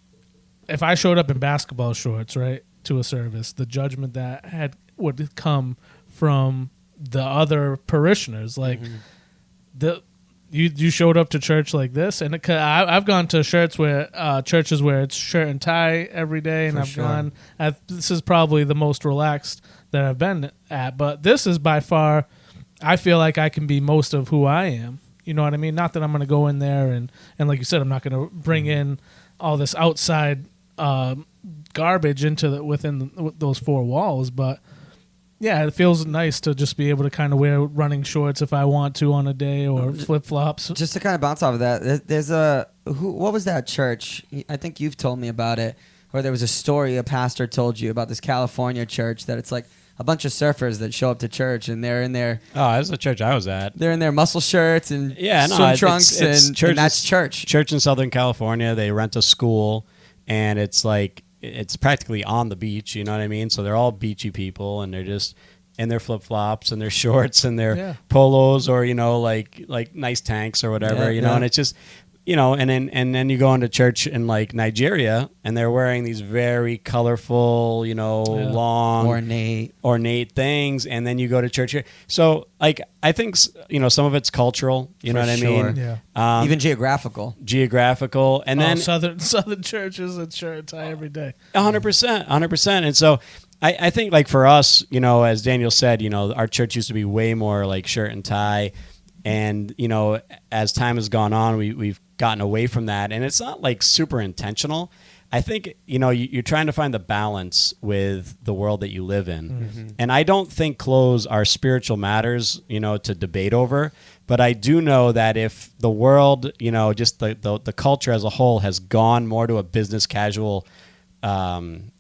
I showed up in basketball shorts, right, to a service, the judgment that would come from the other parishioners, like you showed up to church like this, and I've gone to churches where it's shirt and tie every day, and this is probably the most relaxed that I've been at, but this is by far, I feel like I can be most of who I am. You know what I mean? Not that I'm going to go in there and like you said, I'm not going to bring in all this outside garbage into within those four walls, but yeah, it feels nice to just be able to kind of wear running shorts if I want to on a day, or flip flops. Just to kind of bounce off of that, there's what was that church? I think you've told me about it, where there was a story a pastor told you about this California church that it's like a bunch of surfers that show up to church and they're in their that's the church I was at. They're in their muscle shirts and swim trunks, and that's church. Church in Southern California. They rent a school, and it's like it's practically on the beach. You know what I mean? So they're all beachy people, and they're just in their flip flops and their shorts and their polos, or like nice tanks or whatever. And it's just. And then you go into church in like Nigeria, and they're wearing these very colorful, long, ornate things, and then you go to church here. So, like, I think some of it's cultural. You know what I mean? Yeah. Even geographical, and then southern churches and shirt and tie every day. 100%. And so, I think like for us, as Daniel said, our church used to be way more like shirt and tie. And, as time has gone on, we've gotten away from that. And it's not like super intentional. I think, you're trying to find the balance with the world that you live in. Mm-hmm. And I don't think clothes are spiritual matters, to debate over. But I do know that if the world, just the culture as a whole has gone more to a business casual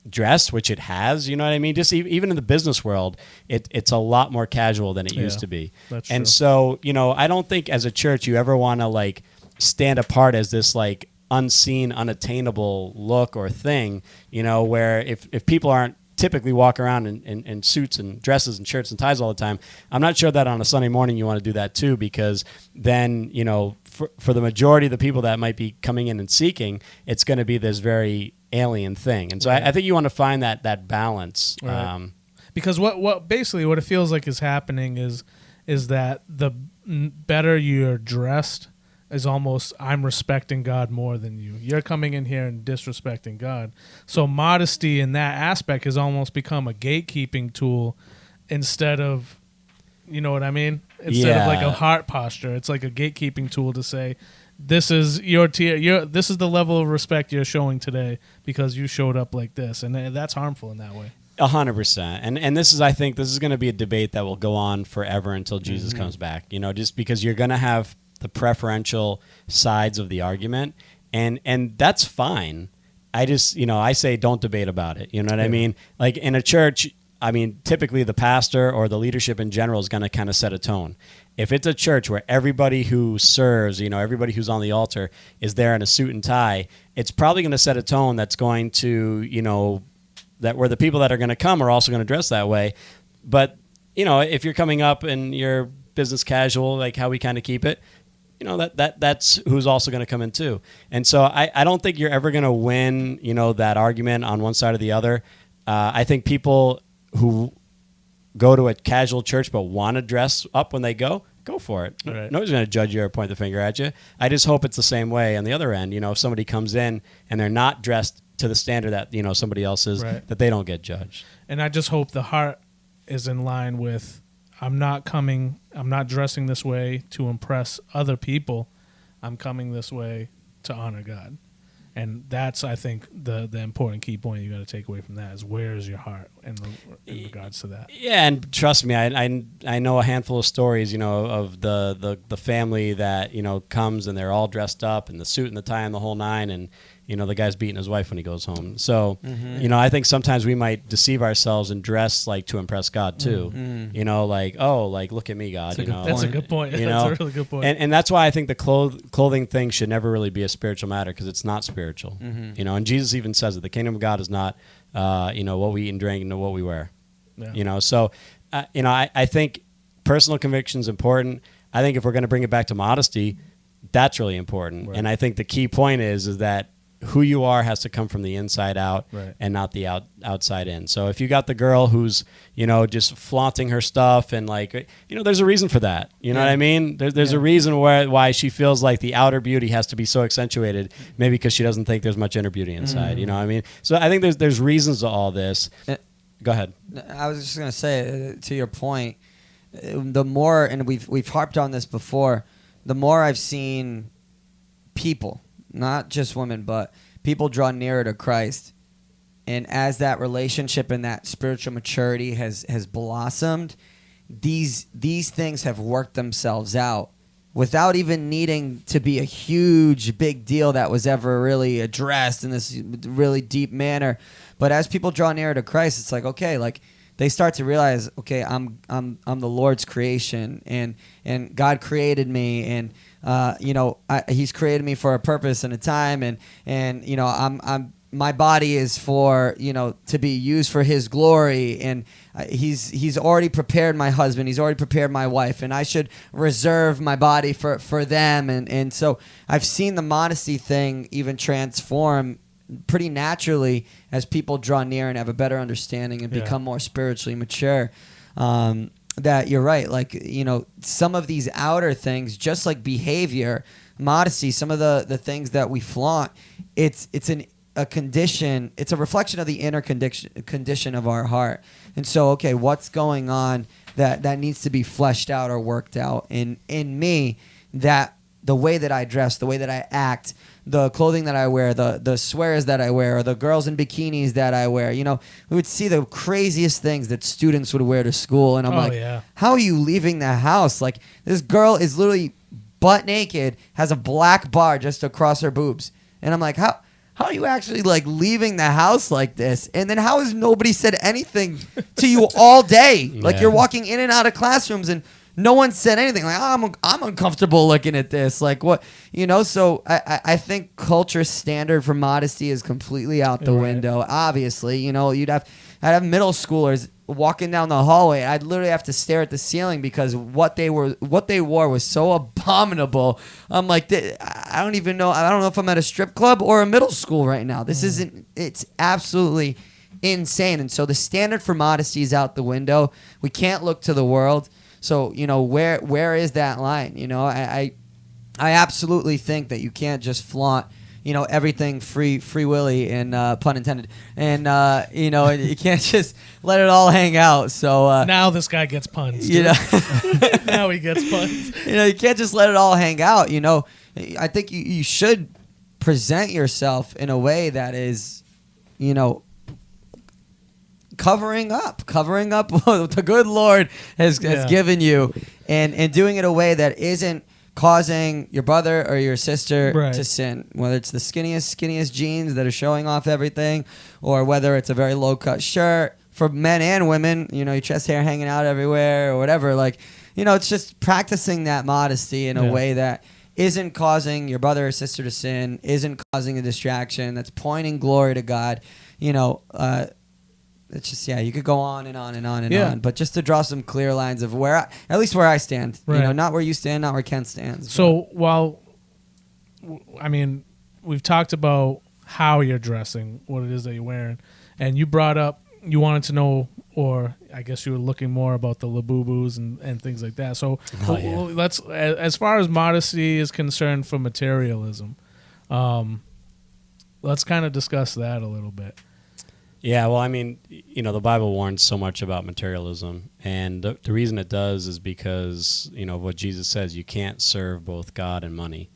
dress, which it has, you know what I mean? Just even in the business world, it's a lot more casual than it used to be. That's and true. So, I don't think as a church you ever want to like stand apart as this like unseen, unattainable look or thing, where if people aren't typically walk around in suits and dresses and shirts and ties all the time, I'm not sure that on a Sunday morning you want to do that too, because then, for the majority of the people that might be coming in and seeking, it's going to be this very alien thing. And so I think you want to find that balance. Right. Because what basically what it feels like is happening is that the better you're dressed is almost, I'm respecting God more than you. You're coming in here and disrespecting God. So modesty in that aspect has almost become a gatekeeping tool instead of, you know what I mean? Instead of like a heart posture. It's like a gatekeeping tool to say, this is your tier. This is the level of respect you're showing today because you showed up like this, and that's harmful in that way. 100%. And I think this is going to be a debate that will go on forever until Jesus comes back. Just because you're going to have the preferential sides of the argument, and that's fine. I just I say don't debate about it. You know what I mean? Like in a church, typically the pastor or the leadership in general is going to kind of set a tone. If it's a church where everybody who serves, everybody who's on the altar is there in a suit and tie, it's probably going to set a tone that's going to, that where the people that are going to come are also going to dress that way. But, if you're coming up and you're business casual, like how we kind of keep it, you know, that's who's also going to come in too. And so I don't think you're ever going to win, you know, that argument on one side or the other. I think people who go to a casual church but want to dress up when they go for it. Right. Nobody's going to judge you or point the finger at you. I just hope it's the same way on the other end. You know, if somebody comes in and they're not dressed to the standard that, you know, somebody else is, right, that they don't get judged. And I just hope the heart is in line with, I'm not dressing this way to impress other people. I'm coming this way to honor God. And that's, I think, the important key point you got to take away from that is, where is your heart in regards to that? Yeah, and trust me, I know a handful of stories, you know, of the family that, you know, comes and they're all dressed up in the suit and the tie and the whole nine, and, you know, the guy's beating his wife when he goes home. So, you know, I think sometimes we might deceive ourselves and dress like to impress God too. You know, like, oh, like, look at me, God. That's a good point. You know? That's a really good point. And that's why I think the clothing thing should never really be a spiritual matter, because it's not spiritual. You know, and Jesus even says that the kingdom of God is not, you know, what we eat and drink and what we wear. Yeah. You know, so, you know, I think personal conviction is important. I think if we're going to bring it back to modesty, that's really important. Right. And I think the key point is that who you are has to come from the inside out, right, and not the outside in. So if you got the girl who's, you know, just flaunting her stuff and, like, you know, there's a reason for that. You know what I mean? There's a reason why she feels like the outer beauty has to be so accentuated, maybe because she doesn't think there's much inner beauty inside. You know what I mean? So I think there's reasons to all this. Go ahead. I was just gonna say, to your point, the more, and we've harped on this before, the more I've seen people, not just women, but people draw nearer to Christ, and as that relationship and that spiritual maturity has blossomed, these things have worked themselves out without even needing to be a huge big deal that was ever really addressed in this really deep manner. But as people draw nearer to Christ, it's like, okay, like, they start to realize, okay, I'm the Lord's creation, and God created me, and you know, He's created me for a purpose and a time, and you know, my body is for, you know, to be used for His glory, and He's already prepared my husband, He's already prepared my wife, and I should reserve my body for them, and so I've seen the modesty thing even transform pretty naturally as people draw near and have a better understanding and become more spiritually mature. That you're right, like, you know, some of these outer things, just like behavior, modesty, some of the things that we flaunt, it's a condition, it's a reflection of the inner condition of our heart. And so, okay, what's going on that needs to be fleshed out or worked out in me, that the way that I dress, the way that I act, the clothing that I wear, the swears that I wear, or the girls in bikinis that I wear. You know, we would see the craziest things that students would wear to school, and I'm how are you leaving the house? Like, this girl is literally butt naked, has a black bar just across her boobs, and I'm like, how are you actually, like, leaving the house like this? And then how has nobody said anything to you all day? Like, you're walking in and out of classrooms and no one said anything. Like, I'm uncomfortable looking at this. Like, what, you know? So I think culture standard for modesty is completely out the window. Obviously, you know, I'd have middle schoolers walking down the hallway. I'd literally have to stare at the ceiling because what they wore was so abominable. I'm like, I don't even know. I don't know if I'm at a strip club or a middle school right now. This isn't. It's absolutely insane. And so the standard for modesty is out the window. We can't look to the world. So, you know, where is that line? You know, I absolutely think that you can't just flaunt, you know, everything free willy, and pun intended, and you know, you can't just let it all hang out. So now this guy gets puns. You know, now he gets puns. You know, you can't just let it all hang out. You know, I think you should present yourself in a way that is, you know, covering up what the good Lord has given you, and doing it in a way that isn't causing your brother or your sister to sin, whether it's the skinniest jeans that are showing off everything, or whether it's a very low cut shirt for men and women, you know, your chest hair hanging out everywhere or whatever. Like, you know, it's just practicing that modesty in a way that isn't causing your brother or sister to sin, isn't causing a distraction, that's pointing glory to God. You know, it's just you could go on and on and on and Yeah. on, but just to draw some clear lines of at least where I stand, Right. not where you stand, not where Ken stands. So we've talked about how you're dressing, what it is that you're wearing, and you brought up you wanted to know, or I guess you were looking more about the labubus and things like that. So let's, as far as modesty is concerned for materialism, let's kind of discuss that a little bit. Yeah, well, I mean, the Bible warns so much about materialism, and the reason it does is because, what Jesus says, you can't serve both God and money.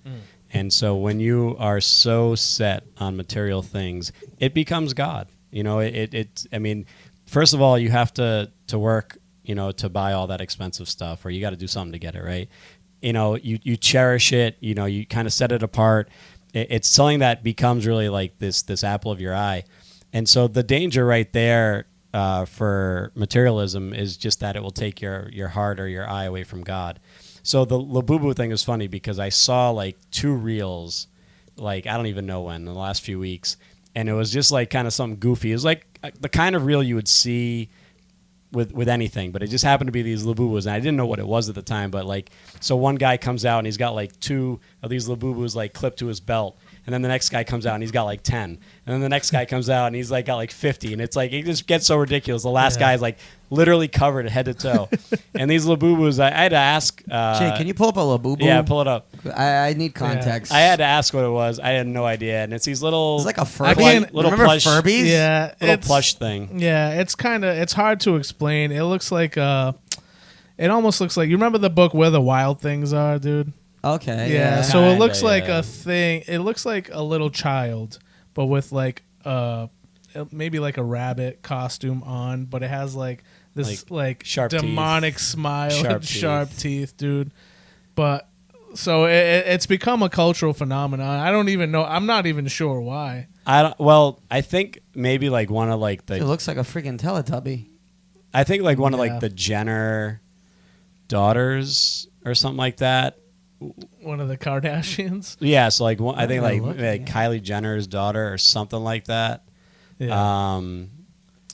And so when you are so set on material things, it becomes God. I mean, first of all, you have to work, to buy all that expensive stuff, or you got to do something to get it, right? You cherish it, you kind of set it apart. It's something that becomes really like this apple of your eye. And so the danger right there for materialism is just that it will take your heart or your eye away from God. So the labubu thing is funny because I saw like 2 reels, like I don't even know when, in the last few weeks. And it was just like kind of something goofy. It was like the kind of reel you would see with anything, but it just happened to be these labubus. And I didn't know what it was at the time, but like, so one guy comes out and he's got like 2 of these labubus like clipped to his belt. And then the next guy comes out and he's got like 10. And then the next guy comes out and he's like got like 50. And it's like, it just gets so ridiculous. The last guy is like literally covered head to toe. And these labubus, I had to ask. Jay, can you pull up a labubu? Yeah, pull it up. I need context. I had to ask what it was. I had no idea. And it's these little. It's like a fur. Little Remember plush, Furbies? Yeah, little plush thing. Yeah, it's hard to explain. It looks like it almost looks like, you remember the book Where the Wild Things Are, dude? Okay. Yeah, so it looks Kinda, like yeah. a thing. It looks like a little child, but with like maybe like a rabbit costume on, but it has like this like sharp demonic smile Sharp and sharp teeth, dude. But so it's become a cultural phenomenon. I don't even know. I'm not even sure why. I think maybe like one of like It the. looks like a freaking Teletubby. I think like one of Yeah. like the Jenner daughters or something like that. One of the Kardashians. Yeah, so like I think Oh, like look, like yeah. Kylie Jenner's daughter or something like that. Yeah.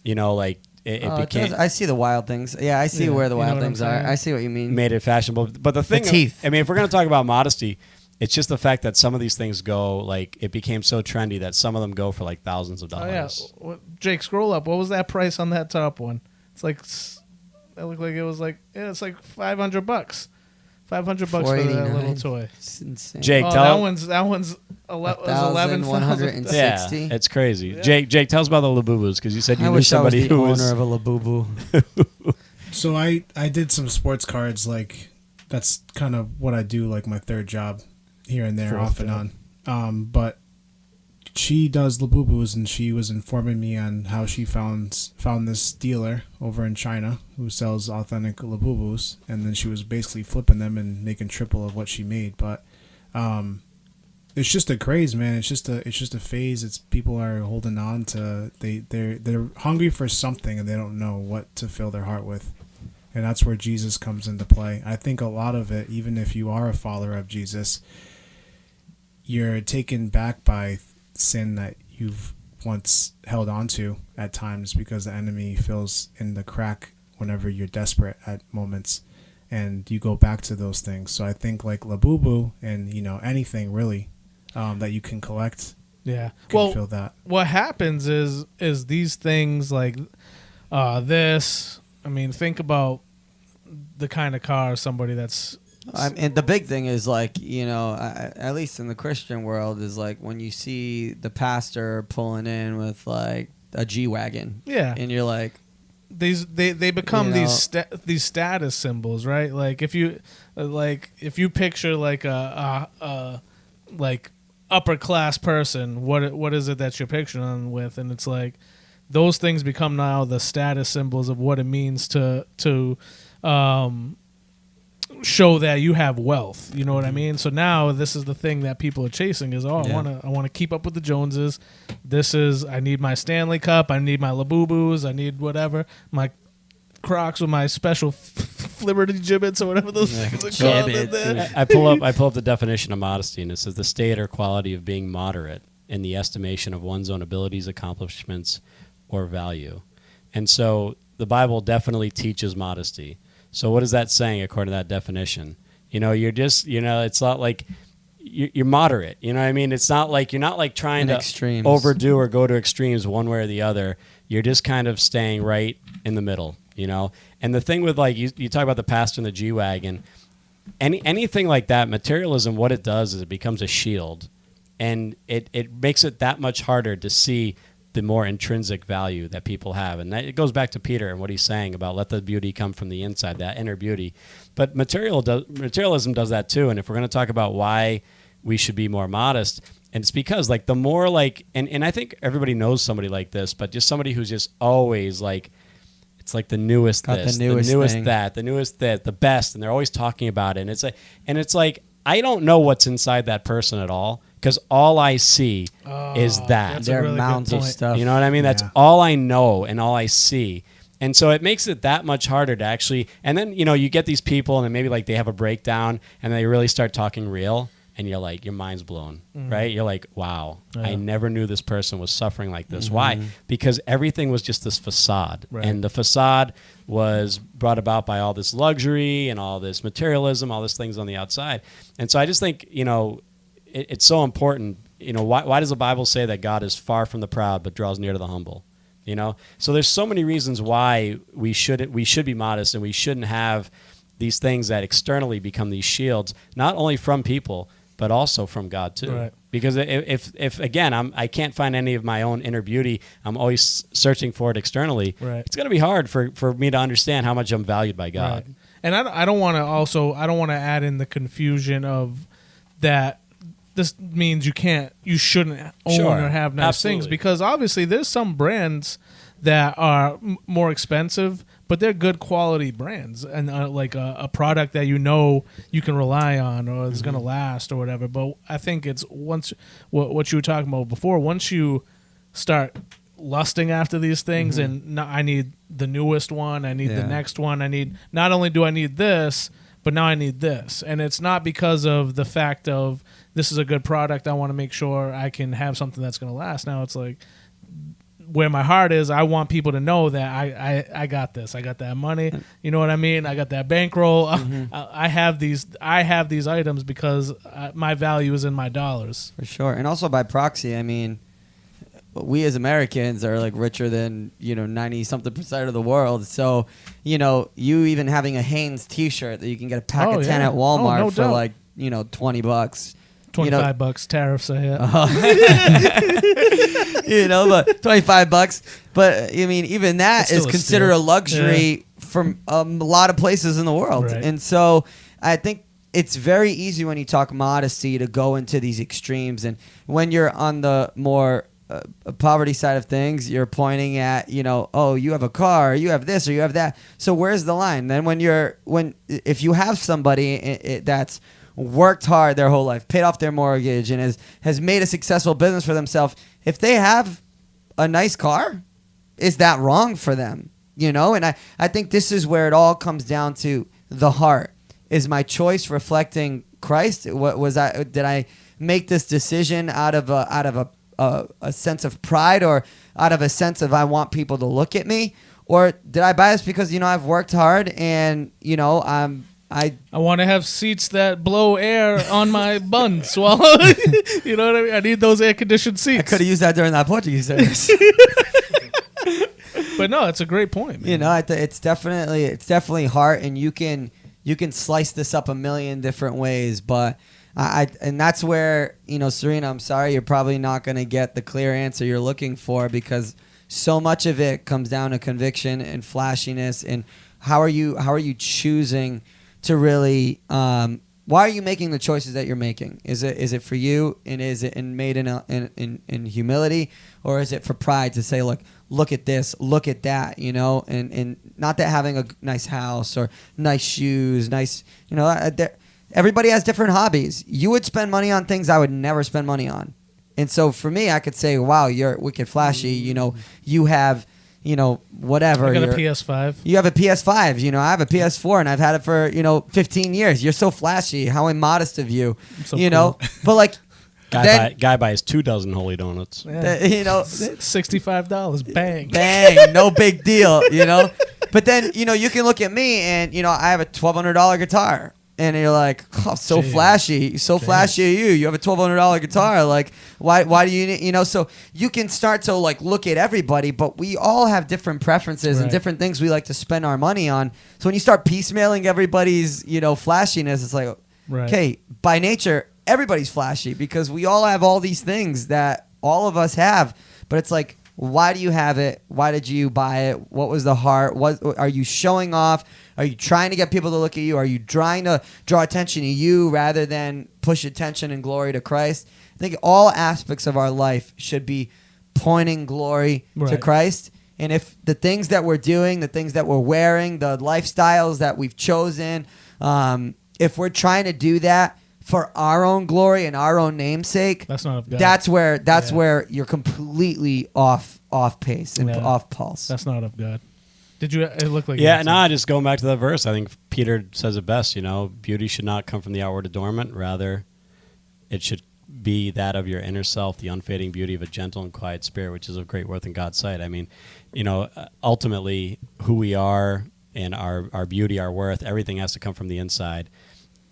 Like it became I see the wild things. Yeah, I see Yeah, where the you know wild what I'm things are. saying? I see what you mean. made it fashionable. But the thing, teeth. I mean, if we're gonna talk about modesty, it's just the fact that some of these things go like it became so trendy that some of them go for like thousands of Oh yeah, dollars. Jake, scroll up. What was that price on that top one? It's like it looked like it was like it's like $500. $500 for that $489. little toy. It's insane. Jake, Oh, tell that one's 11,000. 1,160. yeah, it's crazy. Jake, tell us about the labubus because you said you I knew wish I was somebody the who owner was. of a labubu. So I did some sports cards, like that's kind of what I do, like my third job here and there, off and on. But she does labubus, and she was informing me on how she found this dealer over in China who sells authentic labubus, and then she was basically flipping them and making triple of what she made. But it's just a craze, man. It's just a phase. It's people are holding on to they're hungry for something and they don't know what to fill their heart with. And that's where Jesus comes into play. I think a lot of it, even if you are a follower of Jesus, you're taken back by sin that you've once held on to at times because the enemy fills in the crack whenever you're desperate at moments, and you go back to those things. So I think like labubu and anything really that you can collect Yeah. can fill that. What happens is these things like this. I mean, think about the kind of car somebody that's. And the big thing is like, at least in the Christian world, is like when you see the pastor pulling in with like a G-Wagon. Yeah. And you're like, they become these status symbols, right? Like if you picture like a like upper class person, what is it that you're picturing with? And it's like those things become now the status symbols of what it means to show that you have wealth. You know what I mean? So now this is the thing that people are chasing is, I want to keep up with the Joneses. I need my Stanley Cup. I need my Labubus. I need whatever. My Crocs with my special Liberty gibbets or whatever those things are called. Gibbets. I pull up the definition of modesty, and it says the state or quality of being moderate in the estimation of one's own abilities, accomplishments, or value. And so the Bible definitely teaches modesty. So what is that saying according to that definition? You're just, it's not like you're moderate. You know what I mean? It's not like you're not like trying to extremes. overdo or go to extremes one way or the other. You're just kind of staying right in the middle, And the thing with like you talk about the pastor in the G-Wagon, anything like that, materialism, what it does is it becomes a shield, and it makes it that much harder to see the more intrinsic value that people have. And it goes back to Peter and what he's saying about let the beauty come from the inside, that inner beauty. But materialism does that too. And if we're going to talk about why we should be more modest, and it's because like the more like, and I think everybody knows somebody like this, but just somebody who's just always like, it's like the newest this, the newest thing. that, the newest that, the best, and they're always talking about it. And it's like I don't know what's inside that person at all, because all I see is that. That's a Their really good mounds of point. stuff. You know what I mean? That's all I know and all I see. And so it makes it that much harder to actually, and then, you get these people and then maybe like they have a breakdown and they really start talking real, and you're like, your mind's blown, right? You're like, wow, I never knew this person was suffering like this. Why? Because everything was just this facade. Right. And the facade was brought about by all this luxury and all this materialism, all these things on the outside. And so I just think, it's so important. Why does the Bible say that God is far from the proud but draws near to the humble? So there's so many reasons why we should be modest, and we shouldn't have these things that externally become these shields, not only from people but also from God too. Right. Because if again I can't find any of my own inner beauty, I'm always searching for it externally. Right. It's going to be hard for me to understand how much I'm valued by God. Right. And I don't want to add in the confusion of that. This means you shouldn't own or have nice things, because obviously there's some brands that are more expensive, but they're good quality brands, and like a product that you can rely on or is going to last or whatever. But I think it's what you were talking about before, once you start lusting after these things and I need the newest one, I need the next one, not only do I need this, but now I need this. And it's not because of the fact of this is a good product, I want to make sure I can have something that's going to last. Now it's like where my heart is, I want people to know that I got this. I got that money. You know what I mean? I got that bankroll. I have these items because my value is in my dollars. For sure. And also by proxy, I mean, we as Americans are like richer than 90-something% of the world. So you even having a Hanes T-shirt that you can get a pack of 10 at Walmart for like $20. $25 tariffs ahead. But $25. But I mean, even that is considered a luxury from a lot of places in the world. Right. And so I think it's very easy when you talk modesty to go into these extremes. And when you're on the more poverty side of things, you're pointing at, oh, you have a car, or you have this, or you have that. So where's the line? Then if you have somebody that's worked hard their whole life, paid off their mortgage, and has made a successful business for themselves, if they have a nice car, is that wrong for them? And I think this is where it all comes down to the heart. Is my choice reflecting Christ? Did I make this decision out of a sense of pride, or out of a sense of I want people to look at me? Or did I buy this because I've worked hard and I want to have seats that blow air on my bun swallow. You know what I mean? I need those air-conditioned seats. I could have used that during that Portuguese service. But no, it's a great point, man. It's definitely heart, and you can slice this up a million different ways. But and that's where Serena, I'm sorry, you're probably not going to get the clear answer you're looking for, because so much of it comes down to conviction and flashiness. And how are you choosing to really why are you making the choices that you're making? Is it for you, and is it made in humility, or is it for pride to say, look at this, look at that, and not that having a nice house or nice shoes, everybody has different hobbies. You would spend money on things I would never spend money on. And so for me, I could say, wow, you're wicked flashy, you have whatever. I got a PS5. You have a PS5. I have a PS4 and I've had it for, 15 years. You're so flashy. How immodest of you, So cool. But Guy buys 2 dozen holy donuts. Yeah. You know, $65. Bang. bang, no big deal, you know. But then, you know, you can look at me and, you know, I have a $1,200 guitar. And you're like, oh, so Jeez. flashy. So flashy are you. You have a $1,200 guitar. Like, why do you, you know? So you can start to, like, look at everybody, but we all have different preferences and Right. different things we like to spend our money on. So when you start piecemealing everybody's, you know, flashiness, it's like, Right. okay, by nature, everybody's flashy because we all have all these things that all of us have. But it's like, why do you have it? Why did you buy it? What was the heart? What are you showing off? Are you trying to get people to look at you? Are you trying to draw attention to you rather than push attention and glory to Christ? I think all aspects of our life should be pointing glory to Right. Christ. And if the things that we're doing, the things that we're wearing, the lifestyles that we've chosen, if we're trying to do that for our own glory and our own namesake, That's not of God. that's Yeah. where you're completely off pace and Yeah. off pulse. That's not of God. Did you? It looked like you Yeah, had no, just going back to that verse, I think Peter says it best, you know, beauty should not come from the outward adornment, rather it should be that of your inner self, the unfading beauty of a gentle and quiet spirit, which is of great worth in God's sight. I mean, you know, ultimately who we are and our beauty, our worth, everything has to come from the inside.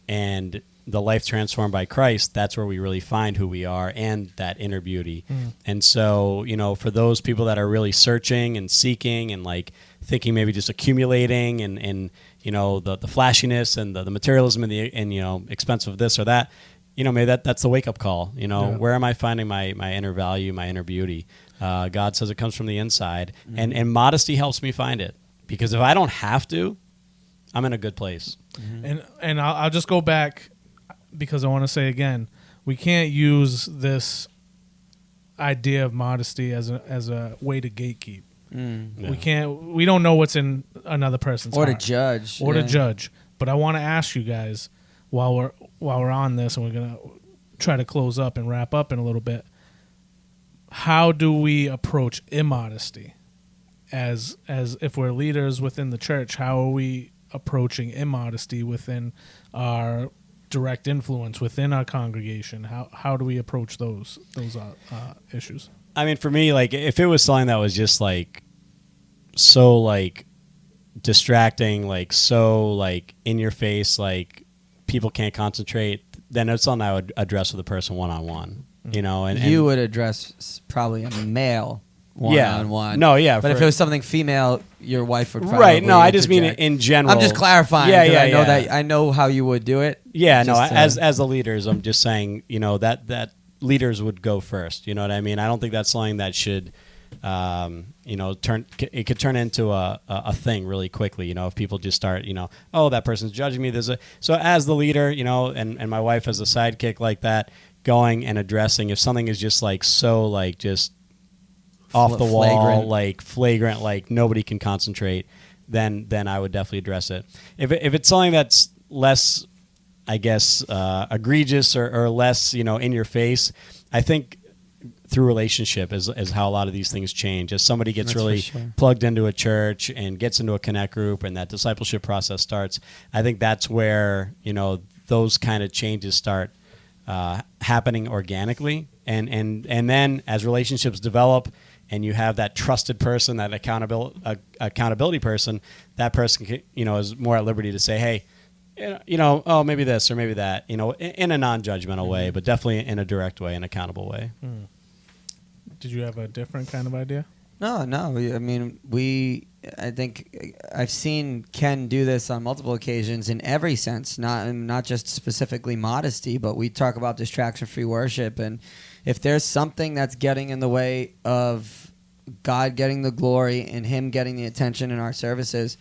And the life transformed by Christ, that's where we really find who we are and that inner beauty. And so, you know, for those people that are really searching and seeking and like thinking maybe just accumulating and you know, the flashiness and the materialism and you know, expense of this or that, you know, maybe that's the wake-up call. You know, Yeah. where am I finding my inner value, my inner beauty? God says it comes from the inside. And modesty helps me find it. Because if I don't have to, I'm in a good place. And I'll just go back because I want to say again, we can't use this idea of modesty as a way to gatekeep. Yeah. We can't. We don't know what's in another person's Or to heart. judge. Or yeah. to judge. But I want to ask you guys while we're on this, and we're gonna try to close up and wrap up in a little bit. How do we approach immodesty? As if we're leaders within the church, how are we approaching immodesty within our direct influence within our congregation? How do we approach those issues? I mean, for me, like, if it was something that was just, like, so, like, distracting, like, so, like, in your face, like, people can't concentrate, then it's something I would address with a person one-on-one, you know? And You would address probably a male one-on-one. No, yeah. But if it was something female, your wife would probably Right, no, I just mean interject. in general. I'm just clarifying. Yeah, 'cause yeah, I know yeah. that I know how you would do it. Yeah, no, Just, as the leaders, I'm just saying, you know, that leaders would go first. You know what I mean? I don't think that's something that should, you know, it could turn into a thing really quickly. You know, if people just start, you know, oh, that person's judging me. So as the leader, you know, and my wife as a sidekick like that, going and addressing if something is just like so like just off the wall, Flagrant. like flagrant, like nobody can concentrate, then I would definitely address it. If it's something that's less, I guess, egregious or less, you know, in your face, I think through relationship is how a lot of these things change. As somebody gets That's for really sure. plugged into a church and gets into a connect group and that discipleship process starts, I think that's where, you know, those kind of changes start happening organically. And then as relationships develop and you have that trusted person, that accountability person, that person can, you know, is more at liberty to say, hey, you know, oh, maybe this or maybe that, you know, in a non-judgmental way, but definitely in a direct way, an accountable way. Did you have a different kind of idea? No. I mean, I think I've seen Ken do this on multiple occasions in every sense, not just specifically modesty, but we talk about distraction-free worship. And if there's something that's getting in the way of God getting the glory and Him getting the attention in our services,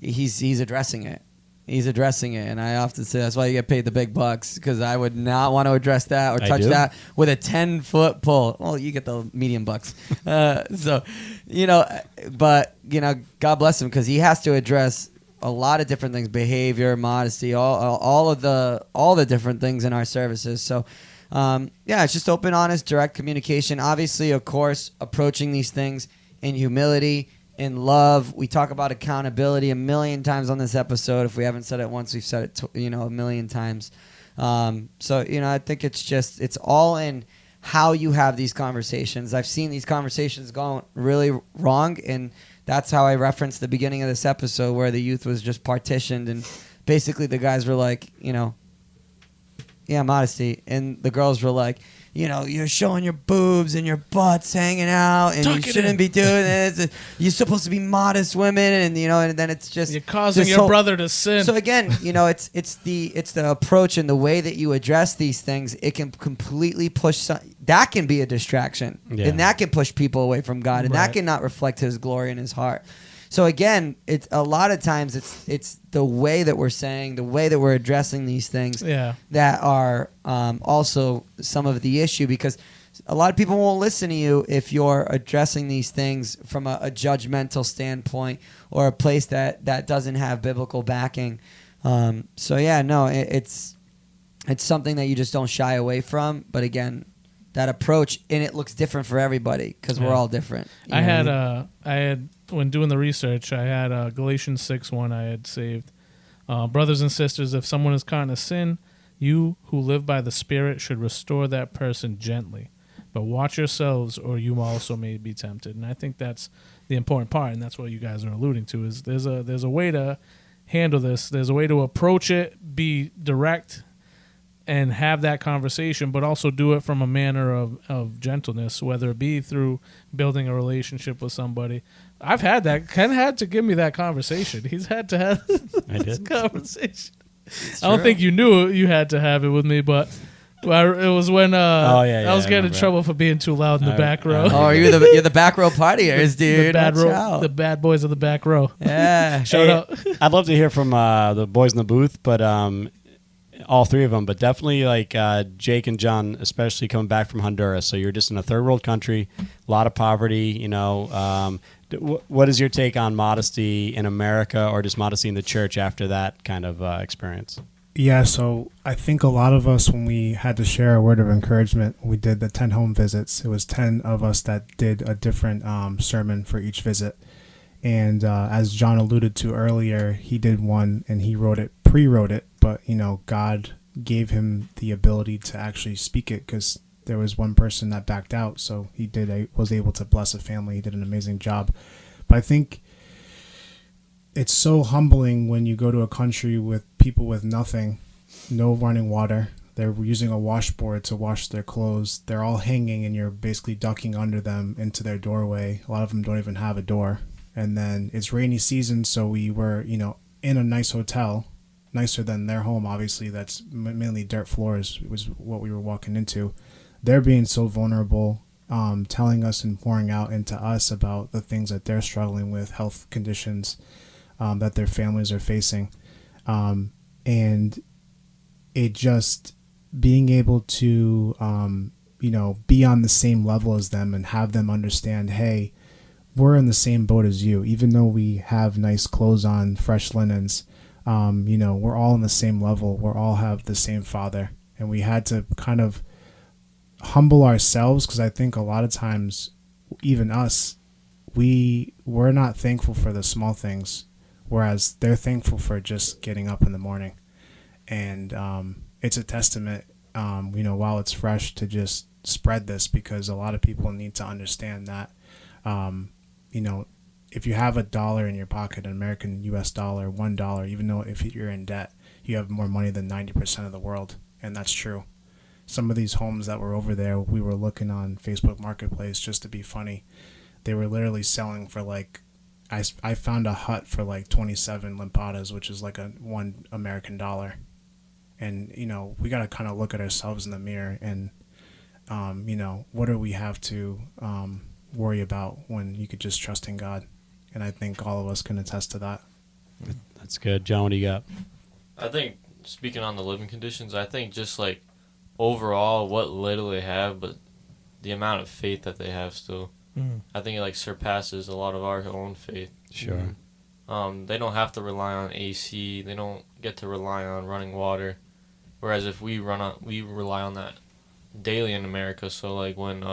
he's addressing it. He's addressing it, and I often say that's why you get paid the big bucks, because I would not want to address that or I touch do. that with a 10-foot pole. Well, you get the medium bucks. So, you know, but, you know, God bless him, because he has to address a lot of different things, behavior, modesty, all the different things in our services. So, yeah, it's just open, honest, direct communication. Obviously, of course, approaching these things in humility, in love. We talk about accountability a million times on this episode. If we haven't said it once, we've said it, a million times. So, I think it's all in how you have these conversations. I've seen these conversations go really wrong, and that's how I referenced the beginning of this episode where the youth was just partitioned, and basically the guys were like, yeah, modesty, and the girls were like, you're showing your boobs and your butts hanging out, and you shouldn't be doing this. You're supposed to be modest women, and and then it's just you're causing your brother to sin. So again, it's the approach and the way that you address these things. It can completely push. That can be a distraction, and that can push people away from God, and that can not reflect His glory in His heart. So again, it's a lot of times it's the way that we're saying, the way that we're addressing these things that are also some of the issue, because a lot of people won't listen to you if you're addressing these things from a judgmental standpoint or a place that doesn't have biblical backing. It's something that you just don't shy away from. But again, that approach, and it looks different for everybody because we're all different. I had when doing the research, I had Galatians 6:1 I had saved. Brothers and sisters, if someone is caught in a sin, you who live by the Spirit should restore that person gently. But watch yourselves, or you also may be tempted. And I think that's the important part, and that's what you guys are alluding to, is there's a way to handle this. There's a way to approach it, be direct, and have that conversation, but also do it from a manner of gentleness, whether it be through building a relationship with somebody. I've had that. Ken had to give me that conversation. He's had to have this conversation. I don't think you knew you had to have it with me, but it was when I was getting in trouble for being too loud in the back row. Oh, you're the back row partiers, dude. The bad boys of the back row. Yeah. Shout out. I'd love to hear from the boys in the booth, but all three of them, but definitely like Jake and John, especially coming back from Honduras. So you're just in a third world country, a lot of poverty. What is your take on modesty in America, or just modesty in the church after that kind of experience? Yeah, so I think a lot of us, when we had to share a word of encouragement, we did the 10 home visits. It was 10 of us that did a different sermon for each visit. And as John alluded to earlier, he did one and he pre-wrote it, but God gave him the ability to actually speak it, because there was one person that backed out. So he was able to bless a family. He did an amazing job. But I think it's so humbling when you go to a country with people with nothing, no running water. They're using a washboard to wash their clothes. They're all hanging, and you're basically ducking under them into their doorway. A lot of them don't even have a door. And then it's rainy season, so we were, in a nice hotel, nicer than their home, obviously. That's mainly dirt floors was what we were walking into. They're being so vulnerable, telling us and pouring out into us about the things that they're struggling with, health conditions that their families are facing. And it just being able to, be on the same level as them and have them understand, hey, we're in the same boat as you. Even though we have nice clothes on, fresh linens, we're all on the same level. We all have the same Father. And we had to kind of humble ourselves, because I think a lot of times, even us, we're not thankful for the small things, whereas they're thankful for just getting up in the morning. And it's a testament, while it's fresh, to just spread this, because a lot of people need to understand that, if you have $1 in your pocket, an American US dollar, $1, even though if you're in debt, you have more money than 90% of the world. And that's true. Some of these homes that were over there, we were looking on Facebook Marketplace just to be funny. They were literally selling for I found a hut for 27 lampadas, which is $1 American dollar. And, we got to kind of look at ourselves in the mirror and, what do we have to worry about when you could just trust in God? And I think all of us can attest to that. That's good. John, what do you got? I think, speaking on the living conditions, I think just overall what little they have, but the amount of faith that they have still, I think it surpasses a lot of our own faith. Sure. They don't have to rely on AC. They don't get to rely on running water. Whereas if we rely on that daily in America. So when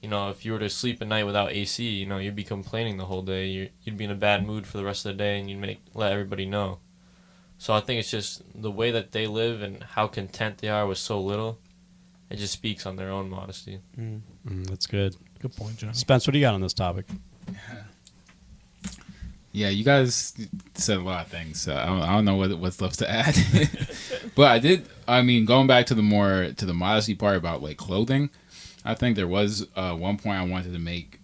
if you were to sleep at night without AC, you'd be complaining the whole day. You'd be in a bad mood for the rest of the day, and you'd let everybody know. So I think it's just the way that they live and how content they are with so little. It just speaks on their own modesty. That's good. Good point, John. Spence, what do you got on this topic? Yeah, you guys said a lot of things. So I don't know what's left to add. But I mean, going back to the modesty part about like clothing, I think there was one point I wanted to make,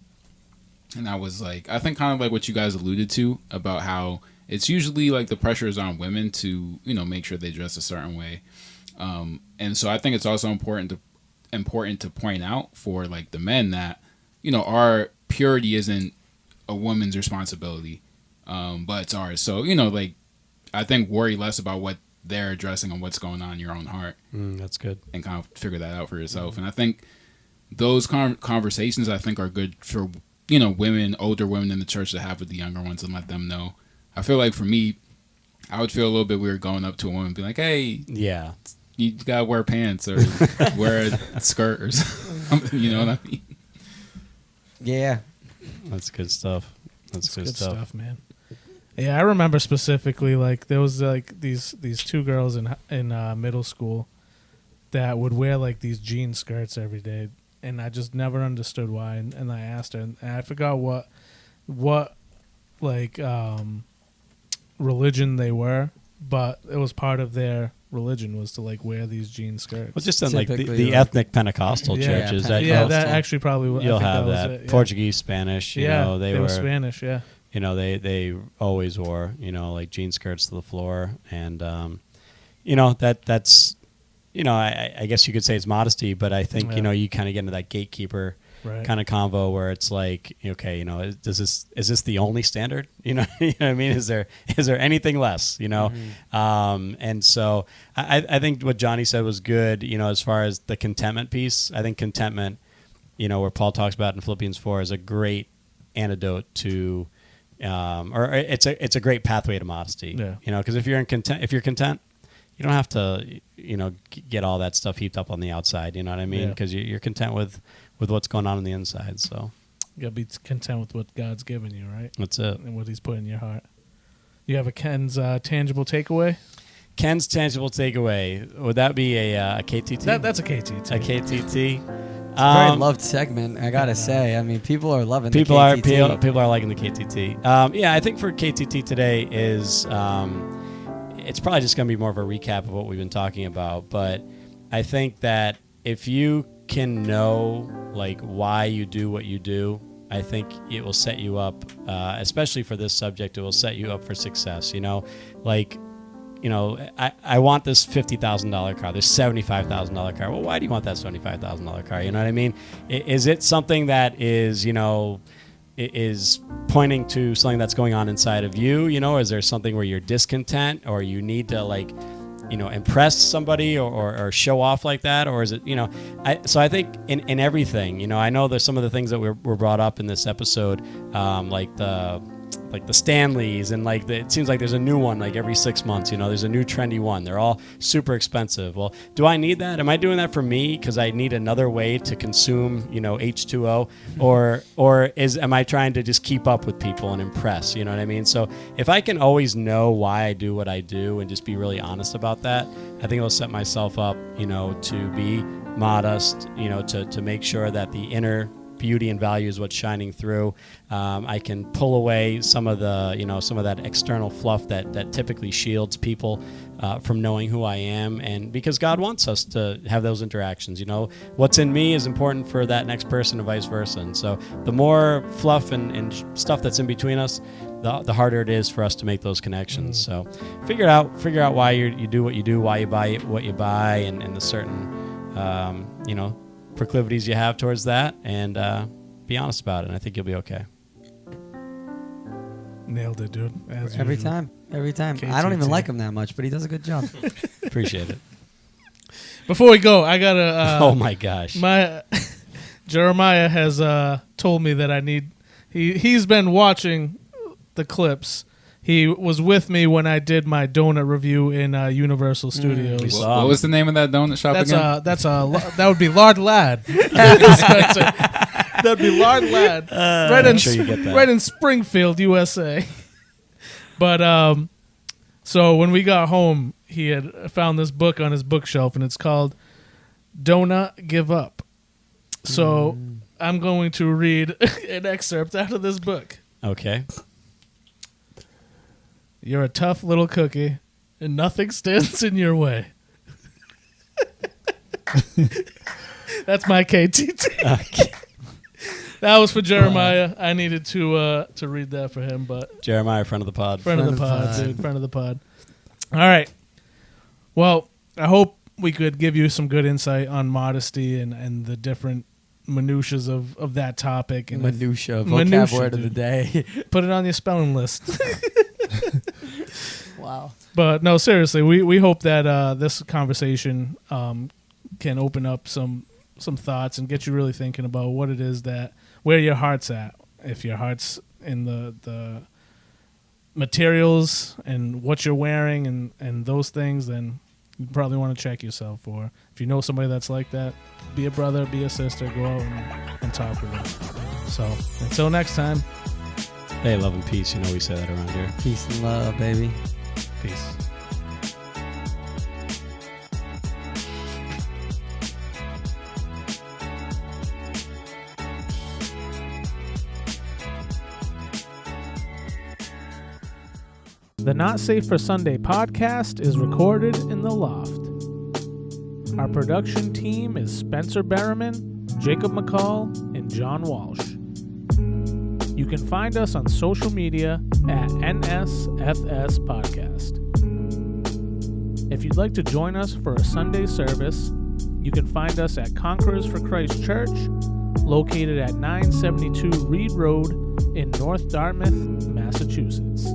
and I was like, I think kind of like what you guys alluded to about how it's usually like the pressure is on women to, you know, make sure they dress a certain way. And so I think it's also important to point out for like the men that, you know, our purity isn't a woman's responsibility, but it's ours. So, you know, like, I think worry less about what they're addressing and what's going on in your own heart. That's good. And kind of figure that out for yourself. And I think those conversations, I think, are good for, you know, women, older women in the church to have with the younger ones and let them know. I feel like for me, I would feel a little bit weird going up to a woman and be like, hey, Yeah. you gotta wear pants or wear a skirt or something. You know what I mean? Yeah. That's good stuff. That's good stuff. Man. Yeah, I remember specifically, like, there was like these two girls in middle school that would wear like these jean skirts every day, and I just never understood why. And I asked her, and I forgot what like religion they were, but it was part of their religion was to like wear these jean skirts. Well, just in like Typically, the like- ethnic Pentecostal Yeah, churches, Pentecostal. that that actually probably you'll I think have was that. it, yeah. Portuguese, Spanish. You Yeah, know, they were were Spanish. Yeah. You know, they always wore, you know, like jean skirts to the floor, and you know, that's, you know, I guess you could say it's modesty, but I think you know, you kind of get into that gatekeeper Right. kind of convo where it's like, okay, you know, is this the only standard? You know, you know what I mean? Is there anything less? You know, and so I think what Johnny said was good. You know, as far as the contentment piece, I think contentment, you know, where Paul talks about in Philippians 4, is a great antidote to, or it's a great pathway to modesty. Yeah. You know, because if you're content, you don't have to, you know, get all that stuff heaped up on the outside. You know what I mean? Yeah. Because you're content with what's going on the inside. So You gotta be content with what God's given you, right? that's it. And what He's put in your heart. You have a Ken's tangible takeaway? Ken's tangible takeaway, would that be a KTT? That's a KTT. A KTT. Very loved segment, I gotta say. I mean, people are loving People the are KTT. people are liking the KTT. Yeah, I think for KTT today is it's probably just going to be more of a recap of what we've been talking about. But I think that if you can know like why you do what you do, I think it will set you up, especially for this subject. It will set you up for success. You know, like, you know, I want this $50,000 car, this $75,000 car. Well, why do you want that $75,000 car? You know what I mean? Is it something that is, you know, is pointing to something that's going on inside of you? You know, is there something where you're discontent or you need to, like, you know, impress somebody or show off like that? Or is it, you know, so I think in everything, you know, I know there's some of the things that were brought up in this episode, like the Stanleys, and like it seems like there's a new one like every 6 months. You know, there's a new trendy one. They're all super expensive. Well, do I need that? Am I doing that for me because I need another way to consume, you know, H2O, or am I trying to just keep up with people and impress? You know what I mean? So if I can always know why I do what I do and just be really honest about that, I think it'll set myself up, you know, to be modest, you know, to make sure that the inner beauty and value is what's shining through. I can pull away some of the, you know, some of that external fluff that typically shields people from knowing who I am, and because God wants us to have those interactions. You know, what's in me is important for that next person and vice versa. And so the more fluff and stuff that's in between us, the harder it is for us to make those connections. So figure out why you do what you do, why you buy what you buy, and the certain you know, proclivities you have towards that, and be honest about it, and I think you'll be okay. Nailed it, dude. As Every usual. time. KTT. I don't even like him that much, but he does a good job. Appreciate it. Before we go, I gotta. Oh my gosh. My Jeremiah has told me that I need. He's been watching the clips. He was with me when I did my donut review in Universal Studios. What was the name of that donut shop again? That would be Lard Lad. That'd be Lard Lad, right sure you get that. right in Springfield, USA. But So when we got home, he had found this book on his bookshelf, and it's called "Do Not Give Up." So I'm going to read an excerpt out of this book. Okay. You're a tough little cookie, and nothing stands in your way. That's my KTT. Okay. That was for Jeremiah. I needed to read that for him, but Jeremiah, friend of the pod. friend of the pod, dude. Friend of the pod. All right. Well, I hope we could give you some good insight on modesty and the different minutiae of that topic. And Minutia, Minutia, vocab word of the dude. day. put it on your spelling list. Wow. But no, seriously, we hope that this conversation can open up some thoughts and get you really thinking about what it is where your heart's at. If your heart's in the materials and what you're wearing and those things, then you probably want to check yourself. Or if you know somebody that's like that, be a brother, be a sister, go out and talk with them. So until next time, Hey, love and peace. You know we say that around here. Peace and love, baby. peace. The Not Safe for Sunday podcast is recorded in the loft. Our production team is Spencer Berriman, Jacob McCall, and John Walsh. You can find us on social media at NSFS Podcast. If you'd like to join us for a Sunday service, you can find us at Conquerors for Christ Church, located at 972 Reed Road in North Dartmouth, Massachusetts.